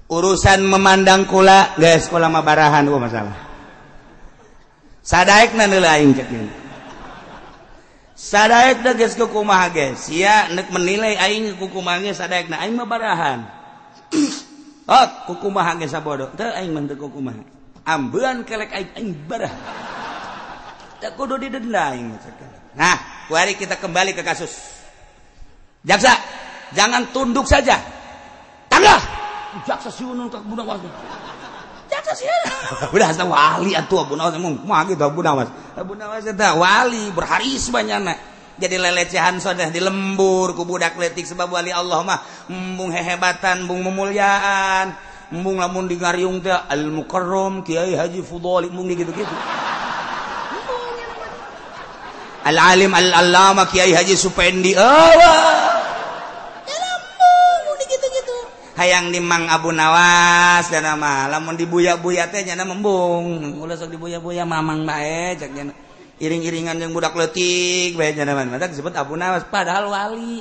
urusan memandang kula guys kula mah barahan masalah sadaekna neula aing cek ieu sadaekna geus kumaha geus sia neuk menilai aing kumaha geus sadaekna aing mah barahan kumaha geus sabodo teu aing mah teu kumaha ambeun kelek aing barah teu kudu didenda aing nah mari kita kembali ke kasus jaksa jangan tunduk saja tanglah jaksa siunun ke Bunawas jaksa siunun udah asa wali atuh Bunawas mah gitu Bunawas eta wali berharis banyana jadi lelecehan sodah di lembur ku budak leutik sebab wali Allah mah embung hehebatan embung memulyaan embung lamun di ngariung teh al mukarram Kiai Haji Fudhali embung gitu-gitu al alim al allama Kiai Haji Supendi hayang di Mang Abu Nawas dan nama lamun dibuya-buya teh nya membung ulah sok dibuya-buya mamang bae cek nya iring-iringan yang budak leutik bae nya mah disebut Abu Nawas padahal wali.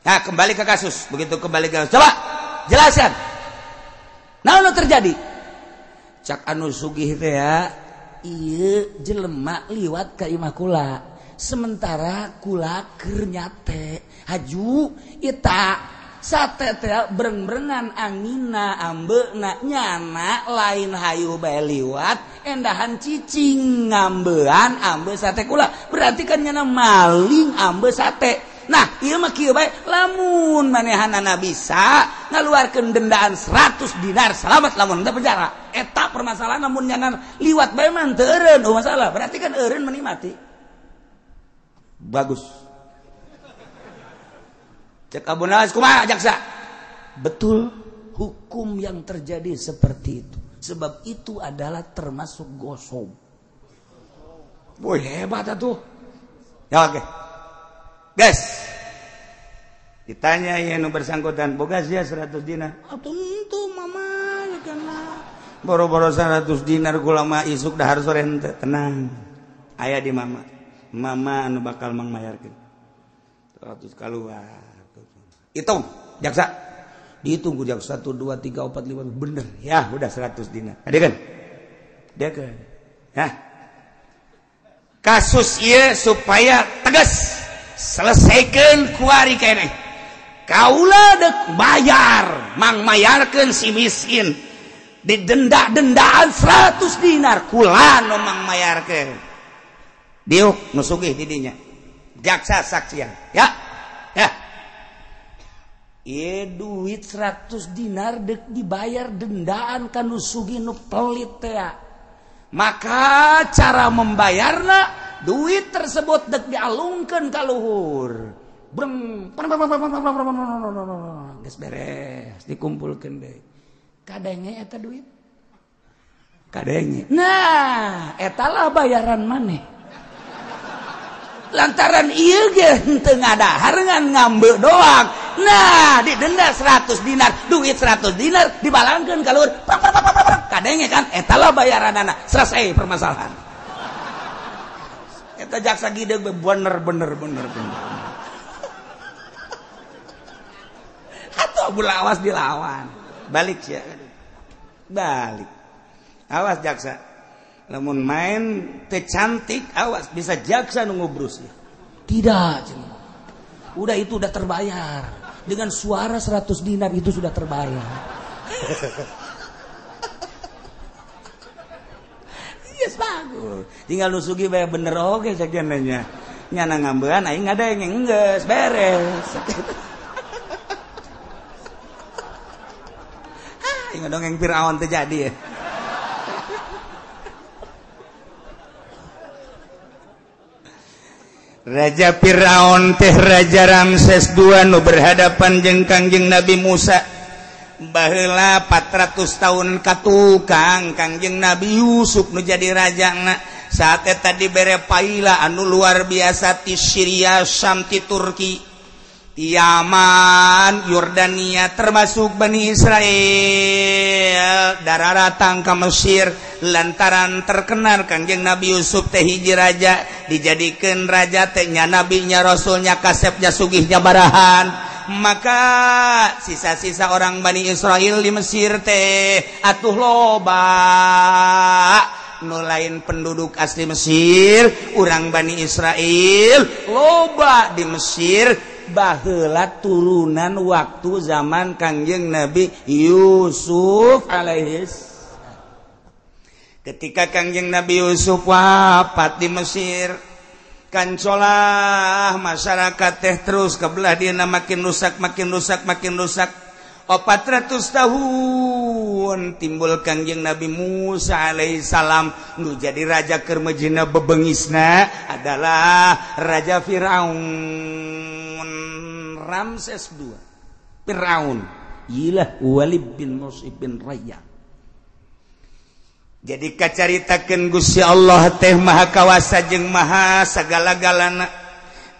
Nah kembali ke kasus begitu kembali ke coba jelaskan naon terjadi cak anu sugih teh ya ieu jelema liwat ka imah kula sementara kula keur nyate haju eta sate teh bereng-berengan angina ambeuna nyana lain hayu bae liwat endahan cicing ngambean ambe sate kula berarti kan nyana maling ambe sate nah ieu mah kieu bae lamun manehanana bisa ngaluarkeun dendaan 100 dinar selamat lamun teu penjara eta permasalahan lamun nyana liwat bae mah teu eureun masalah berarti kan eureun meni mati bagus. Cek Abu Nawas kumaha jaksa betul hukum yang terjadi seperti itu sebab itu adalah termasuk gosok boy hebat atuh ya oke guys ditanya ya nu bersangkutan boga sia 100 dinar tentu mama ya kana boro-boro 100 dinar kula mah isuk dahar sore henteu tenang aya di mama anu bakal mangmayarkeun 100 keluar hitung jaksa dihitung jaksa 1 2 3 4 5 bener ya udah 100 dinar ada kan dia kan ya kasus ieu supaya tegas selesaikan kuari keneh kaula dek bayar mang mayarkeun si miskin didenda-dendaan 100 dinar kula nu mang mayarkeun diuk nu sugih di dinya jaksa saksian ya duit 100 dinar dek dibayar dendaan kanu sugih nu pelit teh maka cara membayarna duit tersebut dek dialungkeun ka luhur breng geus beres dikumpulkeun deui kadenge eta duit kadenge nah eta lah bayaran maneh lantaran ieu ge teu ngadahar ngan ngambe doang nah didenda 100 dinar duit 100 dinar dibalangkeun ka luhur kadenge kan eta lah bayaranana selesai permasalahan eta jaksa gide bener atuh bulawas dilawan balik sia balik awas jaksa lamun main teh cantik awas bisa jaksa nu ngubrus tidak udah itu udah terbayar dengan suara 100 dinar itu sudah terbayar yes bagus tinggal nu sugih bae bener oge sakenanya nyana ngambean aing ngadeng geus beres aing dongeng Firaun teh jadi ya Raja Firaun teh Raja Ramses II nu berhadapan jeung Kangjeng Nabi Musa baheula 400 tahun katukang Kangjeng Nabi Yusuf nu jadi rajana saat eta dibere paila anu luar biasa ti Syria Syam ti Turki Yaman Yordania termasuk Bani Israel dararatang ka Mesir lantaran terkenal Kangjeng Nabi Yusuf teh hiji raja dijadikeun raja teh nya nabinya rasulnya kasepnya sugihnya barahan maka sisa-sisa orang Bani Israel di Mesir teh atuh loba nu lain penduduk asli Mesir urang Bani Israel loba di Mesir baheula turunan waktu zaman Kangjeng Nabi Yusuf alaihis. Ketika Kangjeng Nabi Yusuf wafat di Mesir, kancolah masyarakat teh terus kebelah dina makin rusak 400 tahun timbul Kangjeng Nabi Musa alaihissalam nu jadi raja keur mejina bebengisna adalah Raja Firaun Ramses II. Firaun ilah Walid bin Mus'ib bin Rayyan. Jadi kacaritakeun Gusti Allah teh maha kawasa jeung maha sagala-galana.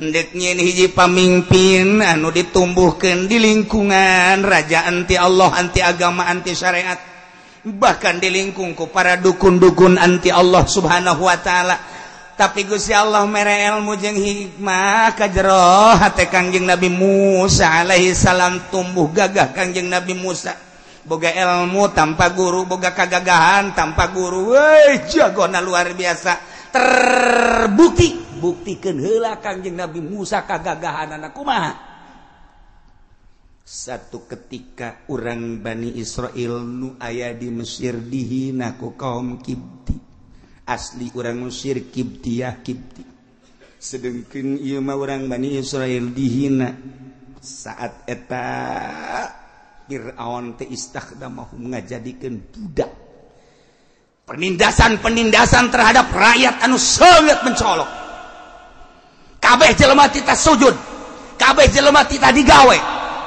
Endek nyieun hiji pamimpin anu ditumbuhkeun di lingkungan raja anti Allah, anti agama, anti syariat. Bahkan dilingkung ku para dukun-dukun anti Allah Subhanahu wa taala. Tapi Gusti Allah mere ilmu jeung hikmah ka jero hate Kangjeng Nabi Musa alaihi salam tumbuh gagah Kangjeng Nabi Musa. Boga ilmu tanpa guru, boga kagagahan tanpa guru, weh jagona luar biasa. Terbukti, buktikeun heula Kangjeng Nabi Musa kagagahanana kumaha. Satu ketika urang Bani Israel nu aya di Mesir dihina ku kaum Kipti. Asli urang Mesir Kiptiyah Kipti. Sedengkeun ieu mah urang Bani Israel dihina saat eta Fir'aun teh istakhdamahum ngajadikeun budak. Penindasan terhadap rakyat anu sangat mencolok. Kabeh jelema tita sujud, kabeh jelema tita digawe,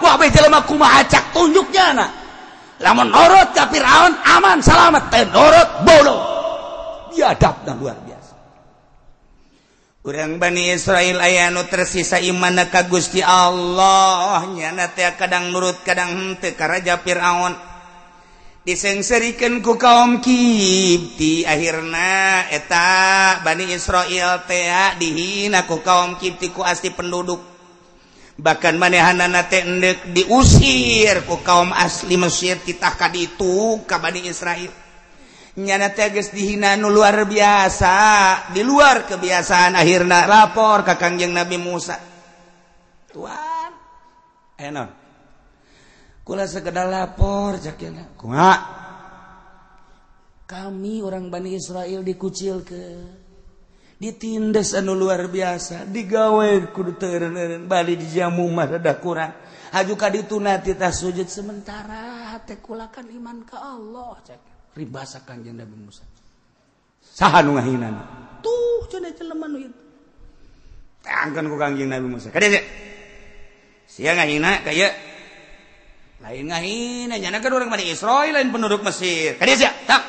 kabeh jelema kumaha cak tunjuknya na. Lamun nurut ka Fir'aun aman salamet, teh nurut bodoh. Biadabna luar biasa. Urang Bani Israel aya nu tersisa imanna ka Gusti Allah nyana teh kadang nurut kadang henteu ka Raja Firaun. Disengserikeun ku kaum Kipti akhirna eta Bani Israel teh dihina ku kaum Kipti ku asli penduduk. Bahkan manehanana teh endek diusir ku kaum asli Mesir titah ka ditu ka Bani Israel. Nyana teh geus dihina nu luar biasa, di luar kebiasaan akhirna lapor ka Kangjeng Nabi Musa. Tuan, enon. Kula sekedar lapor cakina. Kumaha? Kami orang Bani Israel dikucilkeun. Ditindas anu luar biasa, digawe kudu teureun bali dijamu mah rada kurang. Haju ka dituna titah sujud sementara teh kulakan iman ka Allah cak. Ribasa Kangjeng Nabi Musa. Saha nu ngahinana? Tuh cenah jelema nu ieu. Teangkeun ku Kangjeng Nabi Musa. Kada sia. Sia ngahina ka ieu. Lain ngahina nyana kan urang Bani Israil lain penduduk Mesir. Kada sia. Tak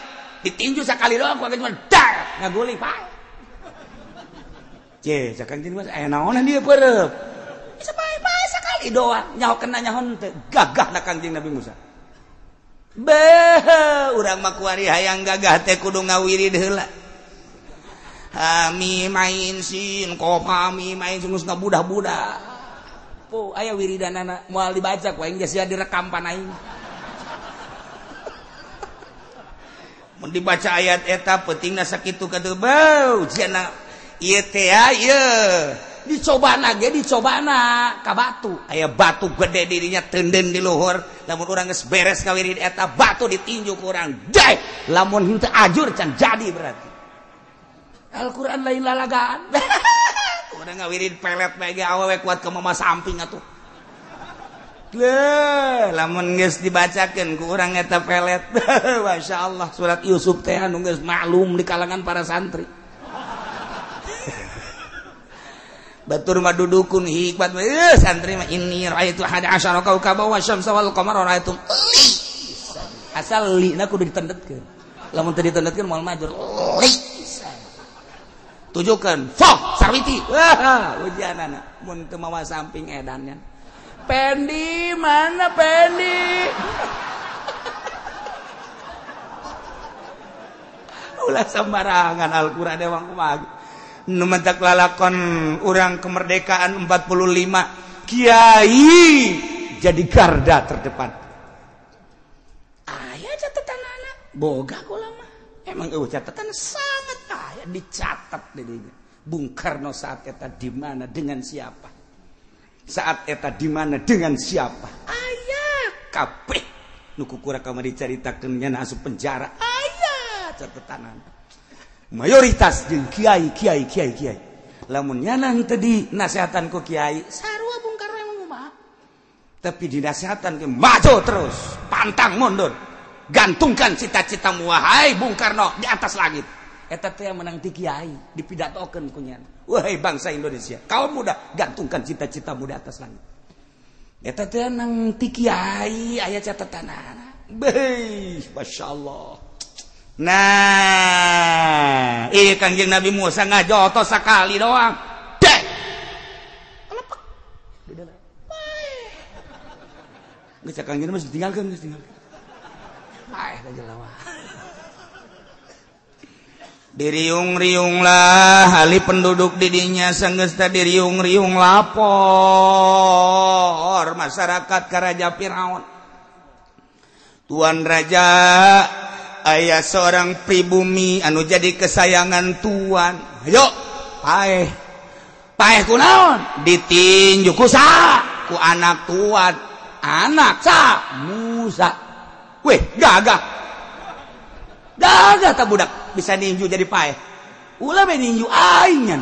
ditinju sakali doang ku Kangjeng dar ngaguling pae. Ce, cak Kangjeng Musa aya naonan dieu peureup. Bisa pae sakali doang nyahokeun nyahon teh gagahna Kangjeng Nabi Musa. Beh, urang mah kuari hayang gagah teh kudu ngawirid heula. Hamim ain sin qaf hamim ain geus ngabudah-budah. Po aya wiridanana moal dibaca ku aing geus direkam pan aing. Mun dibaca ayat eta pentingna sakitu kadeu bau cenah ieu teh ieu dicobana ka batu aya batu gede dirinya tenden di luhur lamun urang geus beres kawirid eta batu ditinju ku urang dai lamun henteu ajur can jadi berarti Al-Qur'an lain lalagaan urang ngawirid pelet bae ge awewe kuat ka mama samping atuh lamun geus dibacakeun ku urang eta pelet masyaallah surat Yusuf teh anu geus maklum di kalangan para santri. Batur mah dudukun hikmat santri mah inni raaitu 11 kaukaba wa syamsa wal qamara raaitum asal lina kudu ditendetkeun lamun teu ditendetkeun moal majur tujukeun fok sarwiti ujianana mun teu mawa samping edannya Pendi mana Pendi ulah sembarangan Al-Qur'an emang kumaha numantak lalakon urang kemerdekaan 45 kiai jadi garda terdepan. Aya catatan anak boga kula mah. Emang catatan sangat aya dicatat di dinya. Bung Karno saat eta di mana dengan siapa? Saat eta di mana dengan siapa? Aya kabeh nu kukura kamari caritakeun nya asup penjara. Aya catatan anak. Mayoritas jeung kiai. Lamun nyanang tadi nasihatan ku kiai, sarua Bung Karno emang kumaha. Tapi dinasihatan ke maju terus, pantang mundur. Gantungkan cita-citamu wahai Bung Karno di atas langit. Eta teh menang ti kiai, dipidatokeun ku nyana. Wahai bangsa Indonesia, kaum muda, gantungkan cita-citamu di atas langit. Eta teh nang ti kiai aya catatanana. Beuh, masyaallah. Nah, Kangjeng Nabi Musa ngajotos sakali doang. Dek. Lepek. Geus Kangjeng Nabi ditinggalkeun, geus tinggalkeun. Diriung-riunglah ahli penduduk didinya sanggeus teh diriung-riung lapor masyarakat ka Raja Firaun. Tuan Raja aya seorang pribumi anu jadi kesayangan tuan. Ayo, paeh kunaon? Ditinju ku ku anak tuan. Anak Musa. Weh, gagah tak budak bisa ninju jadi paeh. Ulah be ninju aing nya.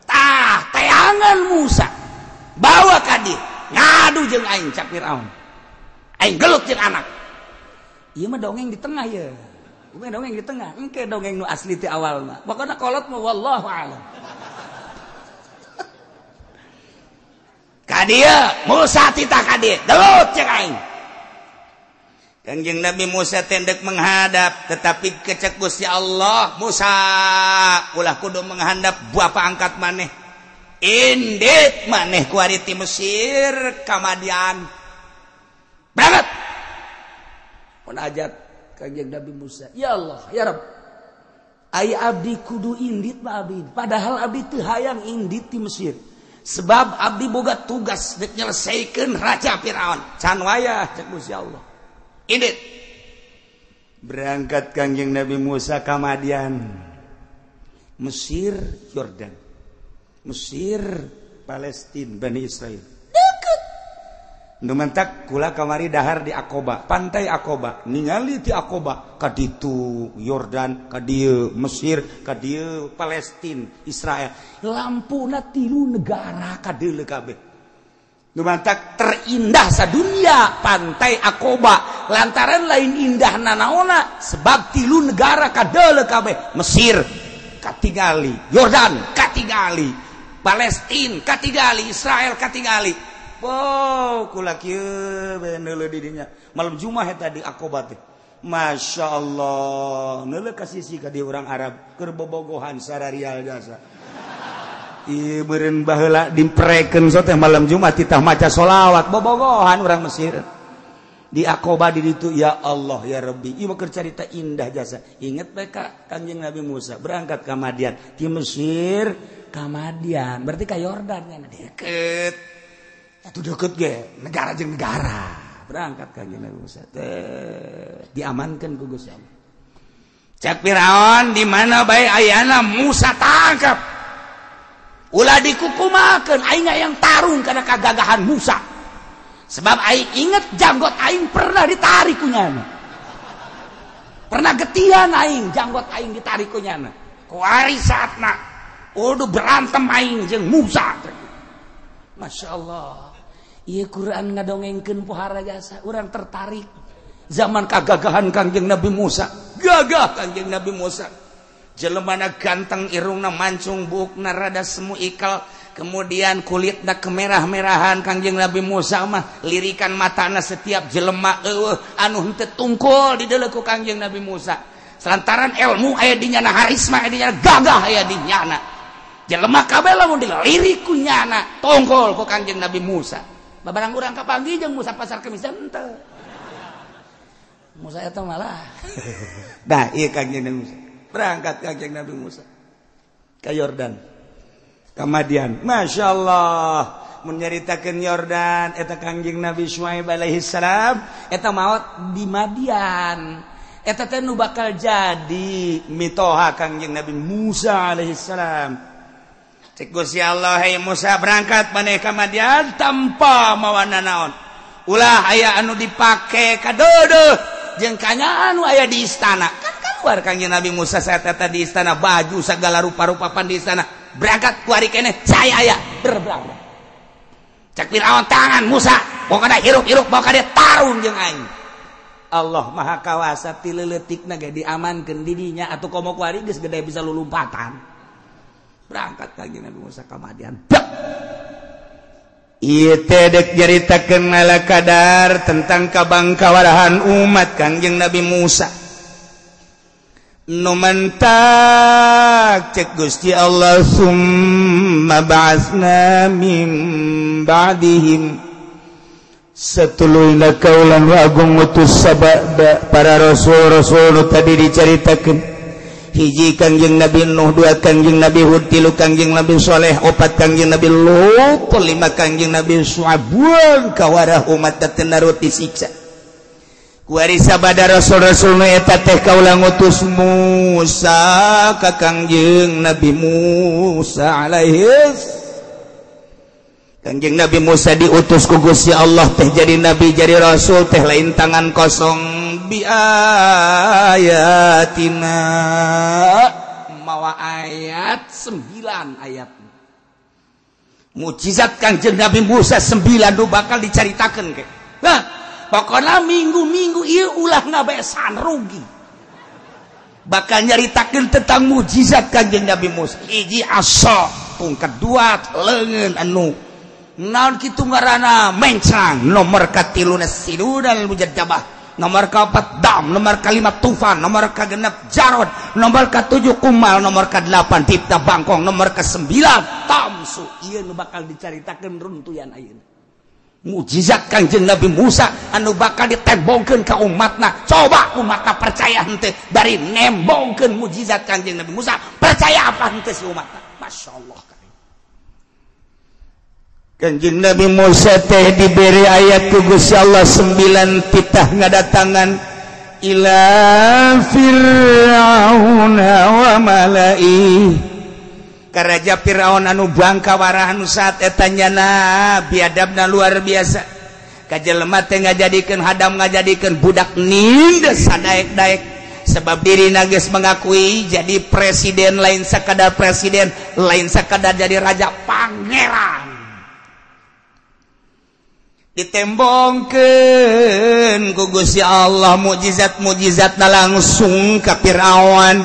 Tah, teangan Musa. Bawa ka dieu, ngadu jeung aing cak Firaun. Aing gelut jeung anak. Ieu mah dongeng di tengah ya. Bukan dongeng di tengah. Engke dongeng nu asli ti awal mah. Pokona kolot mah wallahu a'lam. Ka dieu Musa titah ka dieu. Gelut cek aing. Kangjeng Nabi Musa tendek menghadap, tetapi kecek Gusti Allah, Musa ulah kudu menghadap bapa angkat maneh. Indit maneh ku ari ti Mesir ka Madian. Berangkat. Munajat Kangjeng Nabi Musa. Ya Allah, ya Rabb. Ai abdi kudu indit mah abdi. Padahal abdi teu hayang indit ti Mesir. Sebab abdi boga tugas dek nyelesaikeun Raja Firaun. Can wayah cek Gusti Allah. Indit. Berangkat Kangjeng Nabi Musa ka Madian. Mesir, Yordan. Mesir, Palestina, Bani Israel. Deket. Nu mentak kula kamari dahar di Aqaba, pantai Aqaba. Ningali ti Aqaba ka ditu Yordan, ka dieu Mesir, ka dieu Palestina, Israel. Lampuna 3 negara ka deuleu kabeh. Numantak terindah sadunia pantai Aqaba lantaran lain indah nanaona sebab 3 negara kadeuleu kabeh. Mesir katingali, Yordan katingali, Palestina katingali, Israel katingali. Wow, kula kieu beneuleu di dinya malam Jumat eta di Aqaba teh. Masyaallah, neuleu ka sisi ka di urang Arab keur bobogohan sararial jasa. Beureun baheula dimprekeun so teh malam Jumat titah maca sholawat bobogohan urang Mesir di Aqaba di ditu. Ya Allah ya Rabbi, ieu mah keur carita indah jasa. Inget bae ka Kangjeng Nabi Musa berangkat ka Madian ti Mesir ka Madian berarti ka Yordan nya deket. Atuh deket ge negara jeung negara. Berangkat Kangjeng Nabi Musa teh diamankeun ku Gusti Allah. Cak Firaun di mana bae ayana Musa tangkap. Ulah dikukumakeun aing yang tarung karena kegagahan Musa. Sebab aing inget janggot aing pernah ditarik ku nyana. Pernah getian aing janggot aing ditarik ku nyana. Ku ari saatna udah berantem aing jeung Musa. Masyaallah. Ieu Quran ngadongengkeun pohara jasa urang tertarik. Zaman kegagahan Kangjeng Nabi Musa. Gagah Kangjeng Nabi Musa. Jelemana ganteng, irungna mancung, buukna rada semu ikal, kemudian kulitna kemerah-merahan. Kangjeng Nabi Musa mah lirikan matana setiap jelema anu henteu tungkul di deuleu ku Kangjeng Nabi Musa. Selantaran ilmu aya di nyana, harisma aya di nyana, gagah aya di nyana. Jelema kabeh lamun dilirik ku nyana, tungkul ku Kangjeng Nabi Musa. Babarang urang kapanggih jeung Musa pasar Kemis henteu. Musa eta malah. Dah ieu Kangjeng Nabi Musa. Berangkat Kangjeng Nabi Musa ke Yordan. Kemudian Masya Allah menyeritakan Yordan eta Kangjeng Nabi Syuaib alaihi salam eta maot di Madian eta teh nu bakal jadi mitoha Kangjeng Nabi Musa alaihi salam. Cek Gusti Allah, hai Musa berangkat maneh ka Madian tanpa mawana naon ulah aya anu dipake kadeudeuk jeung kanya anu aya di istana kan keluar Kangjeng Nabi Musa saat eta di istana baju segala rupa-rupa pan di istana berangkat kuari keneh saya aya berberangkat cek Firaun tangan Musa pokona hirup-hirup bawa ka dia tarung jeung aing Allah maha kawasa ti leuletikna ge diamankeun di dinya atuh komo kuari geus gede bisa lulumpatan berangkat Kangjeng Nabi Musa ka Madian ieu teh dek nyaritakeun mala kadar tentang kabangkawarahan umat Kangjeng Nabi Musa nu mentak cek Gusti Allah summa ba'atsna min ba'dihim satuluina kaulan wa agung utus sabada para rasul-rasul nu tadi dicaritakeun hiji Kangjeng Nabi Nuh dua Kangjeng Nabi Hud tilu Kangjeng Nabi Saleh opat Kangjeng Nabi Lut lima Kangjeng Nabi Syuaib kawarah umat teh narut disiksa kuari sabada rasul-rasul nu eta teh kaula ngutus Musa ka Kangjeng Nabi Musa alaihi Kangjeng Nabi Musa diutus ku Gusti Allah teh jadi nabi jadi rasul teh lain tangan kosong bi ayatina mawa ayat 9 ayat mukjizat Kangjeng Nabi Musa 9 nu bakal dicaritakeun ke pokoknya minggu-minggu iya ulah ngabesan rugi bakal nyaritakeun tentang mukjizat Kangjeng Nabi Musa hiji asa pungkat dua leungeun anu naon kitu ngaranna mencang nomor katiluna sidudal mujaddabah nomor kaopat dam nomor kalima tufan nomor kagenep jarod nomor katujuh kumal nomor kadelapan tipta bangkong nomor kesembilan tamsu ieu nu bakal dicaritakeun runtuyan ayeuna mukjizat Kangjeng Nabi Musa anu bakal ditembongkeun ka umatna coba umatna percaya henteu bari nembongkeun mukjizat Kangjeng Nabi Musa percaya apa henteu si umatna masyaallah Kangjeng Nabi Musa teh diberi ayat ku Gusti Allah 9 titah ngadatangan ila fir'auna wa mala'i ka raja Firaun anu bangkawarahan anu saat eta nyana biadabna luar biasa ka jelema teh ngajadikeun hadam ngajadikeun budak nindes sadaek-daek sebab dirina geus mengakui jadi presiden lain sakadar presiden lain sakadar jadi raja pangeran ditembongkeun ku Gusti Allah mukjizat-mukjizatna langsung ka Firaun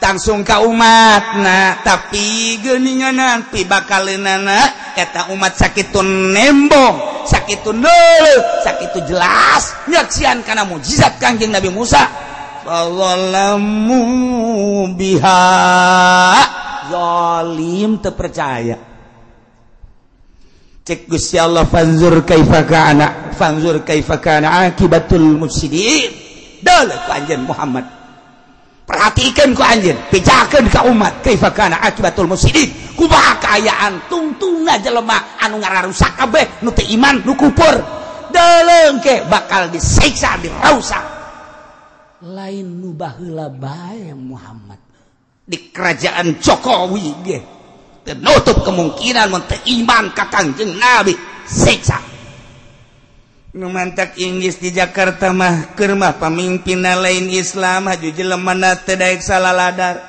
langsung ka umatna tapi geuningan pi bakaleunana eta umat sakitu nembong sakitu neuleuh sakitu jelas nyaksian kana mukjizat Kangjeng Nabi Musa wallamu biha zalim teu percaya cek Gusti Allah fanzur kaifa kana akibatul mufsidin dalah ku anjeun Muhammad perhatikan ku anjeun pijakeun ka umat kaifa kana akibatul mufsidin kumaha kaayaan tungtungna jelema anu ngararusak kabeh nu teu iman nu kufur dalah ke bakal disiksa dirausak lain nu baheula bae Muhammad di kerajaan Jokowi ge ternutup kemungkinan menteu iman ka Kangjeng Nabi siksa nu mantak Inggris di Jakarta mah keur mah pamimpinna lain Islam haju jelemana teu daek salaladar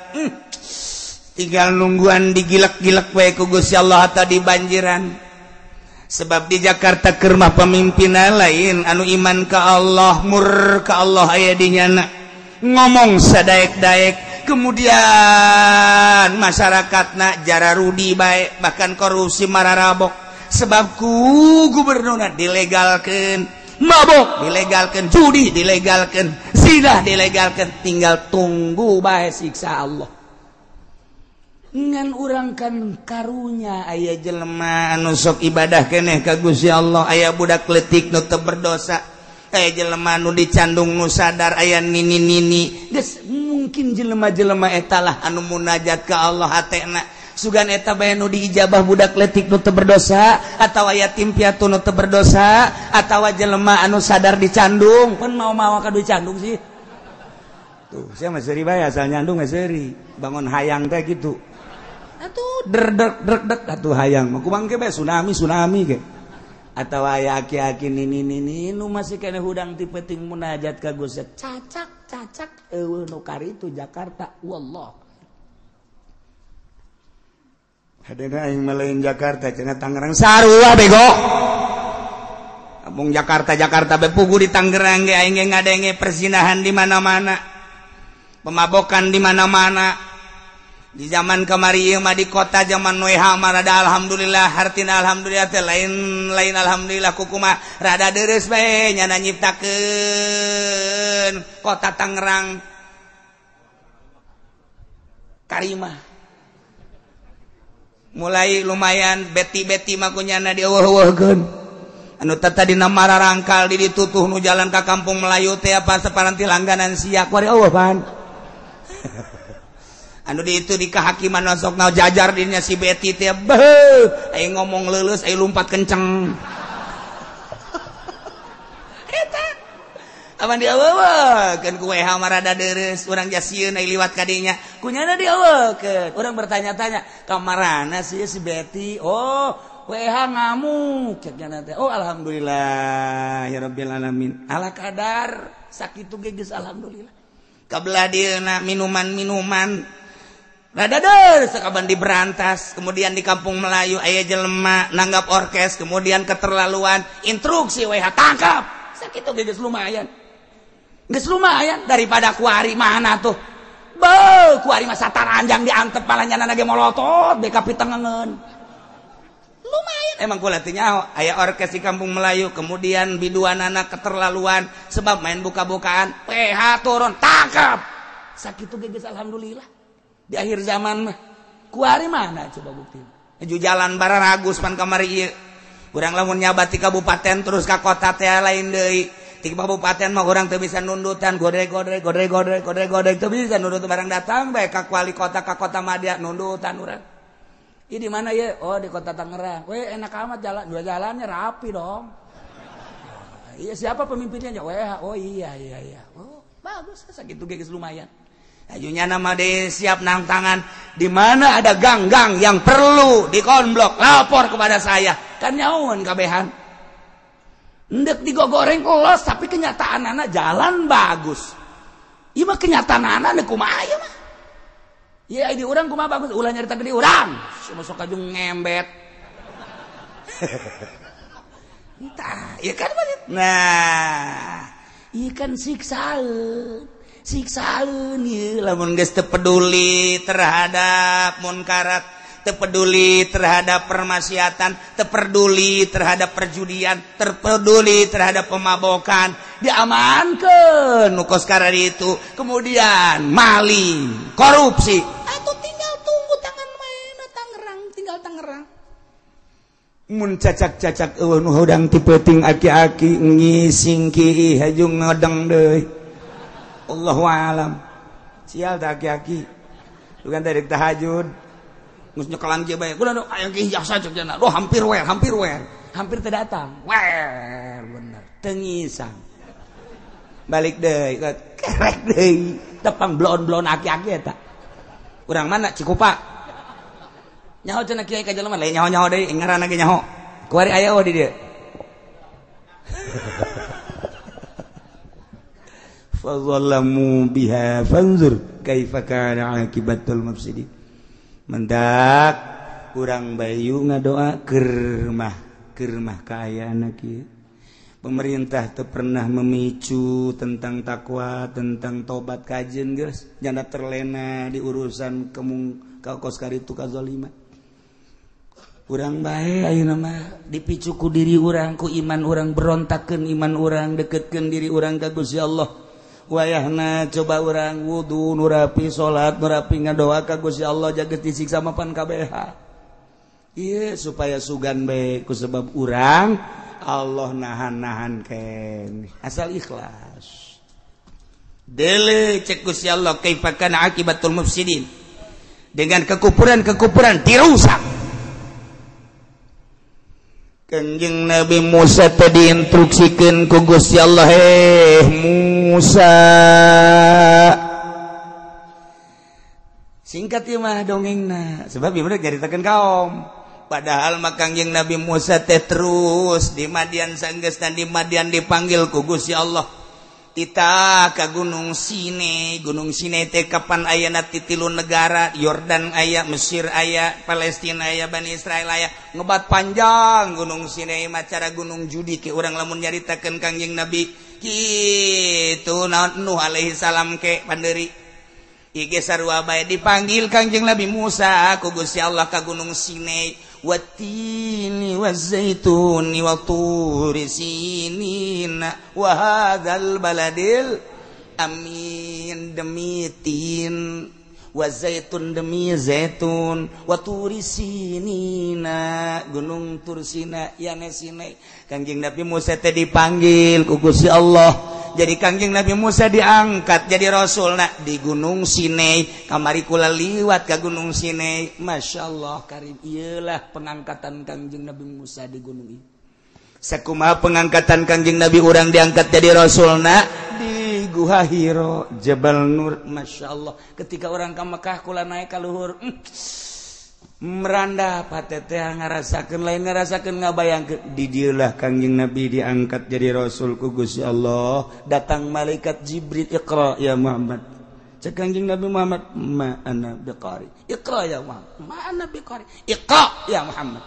tinggal nungguan digilek-gilek wae ku Gusti Allah atau di banjiran sebab di Jakarta keur mah pamimpinna lain anu iman ka Allah mur ka Allah aya di nyana ngomong sadaek-daek kemudian masyarakatna jara rudi baik bahkan korupsi mararabok sebab ku gubernurna dilegalkeun mabok dilegalkeun judi dilegalkeun zina dilegalkeun tinggal tunggu bae siksa Allah ngan urang kan karunya aya jelema anu sok ibadah keneh ka Gusti Allah aya budak leutik nu teu berdosa aya jelema nu dicandung nu sadar aya nini-nini geus mungkin jelema-jelema eta lah anu munajat ka Allah hatena sugan eta bae nu diijabah budak letik nu teu berdosa atawa yatim piatu nu teu berdosa atawa jelema anu sadar dicandung pun mau-mau ka dicandung sih tuh sia mah seuri bae asal nyandung mah seuri bangun hayang teh gitu atuh derdek atuh hayang mah kumang ge bae tsunami ge atawa aya aki-aki nini nu masih kene hudang ti peuting munajat ka Gusti cacak eueuh nu karitu Jakarta wallah hadena aing maleun Jakarta cenah Tangerang sarua bego kampung Jakarta be pugu di Tangerang ge aing ge ngadenge persinahan di mana-mana pemabokan di mana-mana di zaman kamari ieu mah di kota zaman WH mah rada alhamdulillah hartina alhamdulillah teh lain alhamdulillah kumaha rada deres bae nyana nyiptakeun kota Tangerang karimah mulai lumayan beti-beti mah kunyana dieueuh-eueuhkeun anu tata dina mararangkal di ditutuh nu jalan ka Kampung Melayu teh apa saparanti langganan sia kuari eueuh pan anu di itu di kehakiman masuk nau jajar dirinya si Betty teh beuh aing ngomong leuleus aing lumpat kenceng eta aman dieueuhkeun ku WH marada deres urang jasieun aing liwat ka dinya kunyana dieueuhkeun urang bertanya-tanya kamarana si Betty oh WH ngamuk cenah teh oh alhamdulillah ya rabbil alamin ala kadar sakitu ge geus alhamdulillah kabelah dieuna minuman rada der sakaban diberantas kemudian di Kampung Melayu aya jelema nanggap orkes kemudian keterlaluan instruksi WH tangkap sakitu geus lumayan daripada kuari mana tuh beuh kuari mah sataranjang diantep palanyana ge molotot beka pitengengeun lumayan emang kula teh nyaho aya orkes di Kampung Melayu kemudian biduanana keterlaluan sebab main buka-bukaan PH turun tangkap sakitu geus alhamdulillah di akhir zaman mah kuari mana coba bukti menuju jalan Bararagus pan kamari ieu urang lamun nyabat ti kabupaten terus ka kota teh lain deui ti kabupaten mah urang teu bisa nundutan godreg teu bisa nundut barang datang bae ka wali kota ka kota Madia nundutan urang ieu di mana ye oh di kota Tangerang we enak amat jalan dua jalannya rapi dong iya siapa pemimpinnya WH oh iya oh bagus sakitu geus lumayan ajunya nama de siap nang tangan di mana ada gang-gang yang perlu dikonblok lapor kepada saya kan nyaun kabehan ndek digogoreng kolos tapi kenyataanana jalan bagus ieu mah kenyataanana kumaha ieu mah ieu di urang kumaha bagus ulah nyarita di urang sok kajung ngembet entah ieu kan nah ieu kan siksaan ieu lamun geus teu peduli terhadap munkarat teu peduli terhadap permaksiatan teu peduli terhadap perjudian teu peduli terhadap pemabokan diamankeun nu kos karari itu kemudian maling korupsi atuh tinggal tunggu tangan maena tinggal Tangerang mun cacak-cacak eueuh nu hodang ti peuting aki-aki ngising ki hajung ngodeng deui Allahu alam sial da aki-aki bukan dari tahajud geus nyekelan je bae kunaon aya ge jasa cenah lo hampir teu datang bener teu ngisang balik deui kerek deui tepang blon-blon aki-aki eta urang mana Cikupa nyaho cenah kiai ka jelema lain nyaho-nyaho deui ngaranna ge nyaho kuari aya di dieu fadzalamu biha fanzur kaifa kana akibatul mufsidin mendak urang bayu ngadoa keur mah kaayana kieu pemerintah teu pernah memicu tentang takwa tentang tobat kajen geus janda terlena di urusan kos karitu kazaliman urang bae ayeuna mah dipicu ku diri urang ku iman urang berontakeun iman urang deketkeun diri urang ka Gusti Allah wayahna coba urang wudu nu rapi salat nu rapi ngadoa ka Gusti Allah jaget disiksa mapan KBH ieu supaya sugan bae ku sebab urang Allah nahan keneh asal ikhlas dele cek Gusti Allah kaifa kana akibatul mufsidin dengan kekufuran dirusak. Kanjeng Nabi Musa tadi diinstruksikeun ku Gusti Allah, Musa. Singkat ieu mah dongengna, sebab ieu nyaritakeun kaum. Padahal mah Kanjeng Nabi Musa teh terus di Madian sanggeusna di Madian dipanggil ku Gusti Allah. Kita ke Gunung Sinai. Gunung Sinai teh kapan ayana ti 3 negara, Yordan aya, Mesir aya, Palestina aya, Bani Israel aya, ngebat panjang Gunung Sinai macara gunung judi ke urang lamun nyaritakeun Kanjeng Nabi kitu Nuh alaihi salam ke panderi Ige sarua bae dipanggil Kanjeng Nabi Musa ku Gusti Allah ka Gunung Sinai, wattini wazaituni wa turi sinina wa hadzal baladil amin, demi tin wa zaitun demi zaitun wa turi sinina gunung Tursina yana Sinai. Kanjeng Nabi Musa teh dipanggil ku Gusti Allah. Jadi Kanjeng Nabi Musa diangkat jadi rasul nak di Gunung Sinai. Kamari kula liwat ke Gunung Sinai. Masya Allah karim. Iyalah pengangkatan Kanjeng Nabi Musa di gunung ini. Sakumaha pengangkatan Kanjeng Nabi orang diangkat jadi rasul nak di Guha Hiro Jabal Nur. Masya Allah. Ketika orang ke Mekah kula naik ke luhur. Meranda patete ngarasakeun lain ngarasakeun ngabayangkeun di dieulah Kanjeng Nabi diangkat jadi rasul ku Gusti Allah. Datang malaikat Jibril, Iqra ya Muhammad. Cek Kanjeng Nabi Muhammad, ma ana biqari. Iqra ya Muhammad. Ma ana biqari. Iqra ya Muhammad.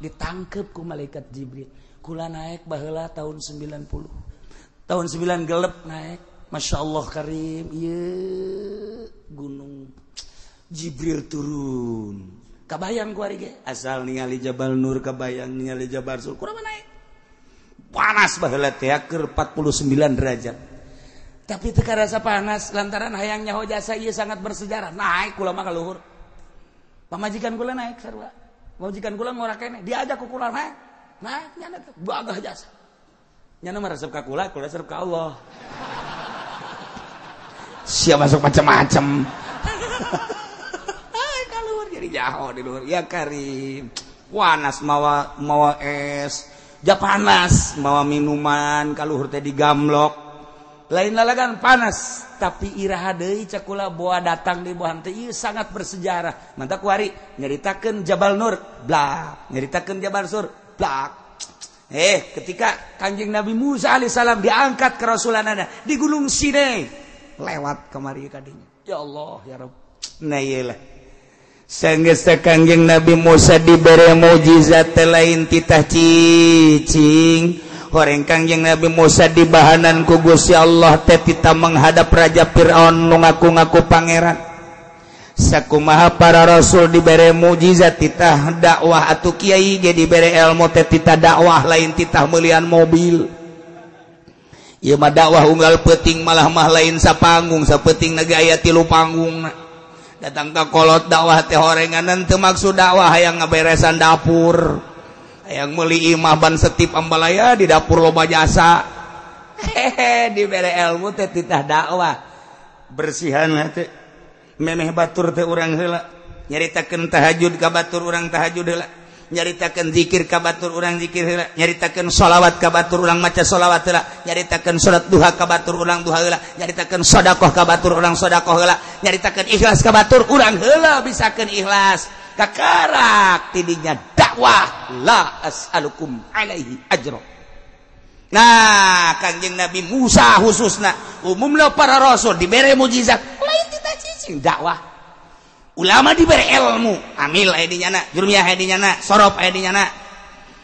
Ditangkep ku malaikat Jibril. Kula naik baheula tahun 90. Tahun 9 gelep naik. Masya Allah karim. Ieu gunung Jibril turun. Kabayang ku ari ge asal ningali Jabal Nur, kabayang ningali Jabal Sur, kumaha naik panas baheula teh keur 49 derajat. Tapi teu karasa panas lantaran hayang nyaho jasa ieu sangat bersejarah. Naik kula mah ka luhur. Pamajikan kula naik sarua. Pamajikan kula ngora kene, diajak ku kula naik. Naik nyana teh bagah jasa. Nyana mah resep ka kula resep ka Allah. Sia masuk macam-macam. Jadi jauh di luar ya karim panas mawa es ja panas mawa minuman kaluhur teh digamlok lain lalagan panas tapi iraha deui cakula boa datang di bohan teh ieu sangat bersejarah mantap kuari nyaritakeun Jabal Nur blak nyaritakeun Jabal Sur blak ketika Kanjeng Nabi Musa alaihissalam diangkat ke rasulanana di Gunung Sinai lewat kemari kadinya ya Allah ya Rabb nah iyalah sanggeus Kanjeng Nabi Musa dibere mukjizat lain titah cicing. Horeng Kanjeng Nabi Musa dibahanan ku Gusti Allah teh tita menghadap Raja Firaun nu ngaku-ngaku pangeran. Sakumaha para rasul dibere mukjizat titah dakwah atuh kiai ge dibere ilmu teh titah dakwah lain titah meuliean mobil. Ieu mah dakwah unggal peuting malah mah lain sapanggung sapeuting negaya 3 panggungna. Datang ke kolot dakwah teh horenganan teu maksud dakwah hayang ngaberesan dapur hayang meuli imah ban setip ambalaya di dapur loba jasa dibere ilmu teh titah dakwah bersihan teh memeh batur teh urang heula nyaritakeun tahajud ka batur urang tahajud heula nyaritakeun zikir ka batur urang zikir heula nyaritakeun sholawat ka batur urang maca sholawat heula nyaritakeun salat duha ka batur urang duha heula nyaritakeun sedekah ka batur urang sedekah heula nyaritakeun ikhlas ka batur urang heula bisakeun ikhlas kakarak tidinya dakwah la as'alukum alaihi ajra. Nah Kanjeng Nabi Musa khususna umumna para rasul dibere mukjizat lain tita cicing dakwah. Ulama diberi ilmu, amil aya di nyana, jurmiyah aya di nyana, sorof aya di nyana,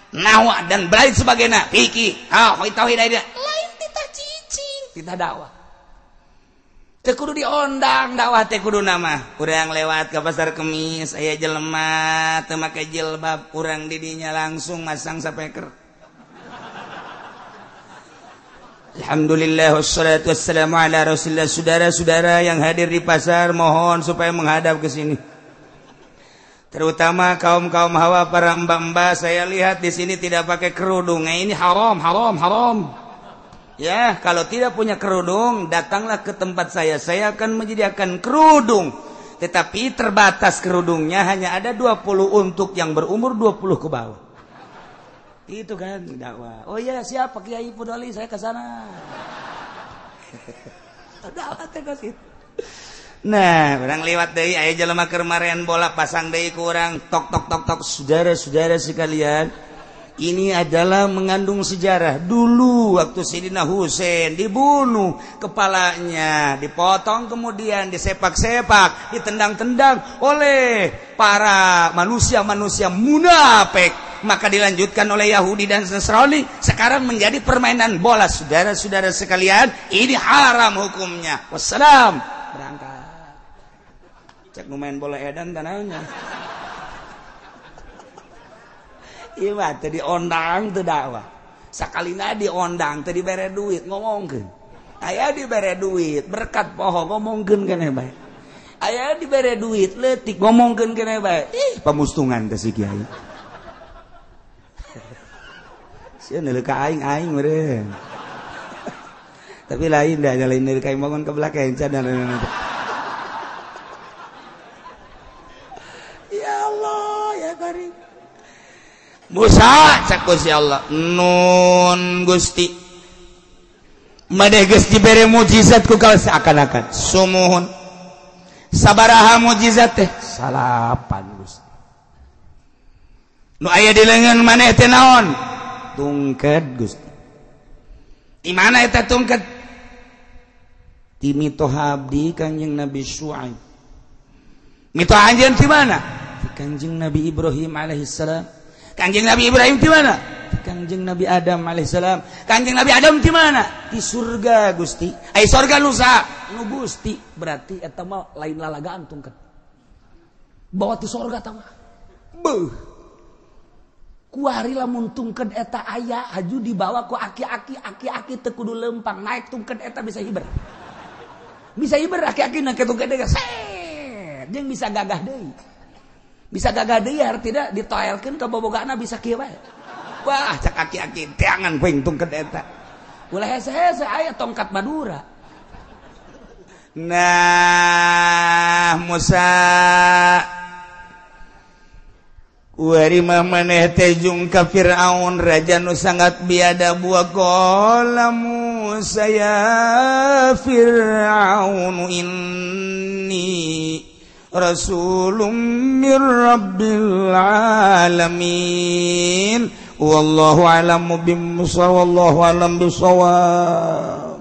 nahwa dan lain sebagainya, fikih, tauhid aya di lain titah cicing, titah dakwah. Teu kudu diondang dakwah teh kudu nama. Urang lewat ke pasar Kemis, aya jelema teu make jilbab, urang di dinya langsung masang sapeker. Alhamdulillah wassalatu wassalamu ala Rasulillah. Saudara-saudara yang hadir di pasar mohon supaya menghadap ke sini. Terutama kaum-kaum hawa para mbak-mbak saya lihat di sini tidak pakai kerudung. Ini haram. Ya, kalau tidak punya kerudung datanglah ke tempat saya. Saya akan menyediakan kerudung. tetapi terbatas kerudungnya hanya ada 20 untuk yang berumur 20 ke bawah. Itu kan dakwah. Oh iya, siap Pak Kiai Pudoli, saya ke sana. Dakwah teh ka situ. Nah, orang lewat deui aya jelema keur marean bola pasang deui ku urang tok tok tok tok. Saudara-saudara sekalian, ini adalah mengandung sejarah. Dulu waktu Sayyidina Husain dibunuh, kepalanya dipotong kemudian disepak-sepak, ditendang-tendang oleh para manusia-manusia munafik. Maka dilanjutkan oleh Yahudi dan Nasrani, sekarang menjadi permainan bola. Saudara-saudara sekalian, ini haram hukumnya. Wassalam. Berangkat. Cek nu main bola edan tanahnya. Iya mah teu diondang teu dakwah. Sakalina diondang teu dibere duit ngomongkeun. Aya dibere duit berkat poho ngomongkeun keneh bae. Aya dibere duit leutik ngomongkeun keneh bae. Ih, pamustungan teh si kiai. Sia neuleuh ka aing meureun. Tapi lain dah lain neuleuh ka bangun ke belakang can. Ya Allah ya Karim. Musa cak Gusti Allah, nun Gusti madeh geus dibere mukjizat ku kaos seakan-akan sumuhun sabaraha mukjizat teh 8 Gusti. Nu aya di leungeun maneh teh naon? Tungked Gusti. Di mana eta tungked? Ti mitoha abdi Kanjeng Nabi Syuaib. Mitoha anjeun di mana? Di Kanjeng Nabi Ibrahim alaihissalam. Kanjeng Nabi Ibrahim di mana? Di Kanjeng Nabi Adam alaihissalam. Kanjeng Nabi Adam di mana? Di surga Gusti. Ai surga nusa nu Gusti, berarti eta mah lain lalagaan tungked. Bawa ti surga tah mah. Beuh. Kuari lamun tungked eta aya haju dibawa ku aki-aki teu kudu lempang naik tungked eta bisa hiber. Bisa hiber aki-aki na ke tungked eta set jeung bisa gagah deui. Bisa gagah deui artina ditoelkeun ka bobogana bisa kieu bae. Wah, cak aki-aki teangan poing tungked eta. Ulah hese-hese aya tongkat Madura. Nah, Musa wari mah maneh teh jung ka Firaun raja nu sangat biadab wa qala Musa ya Firaun inni rasulun mir rabbil alamin wallahu a'lamu bishawab.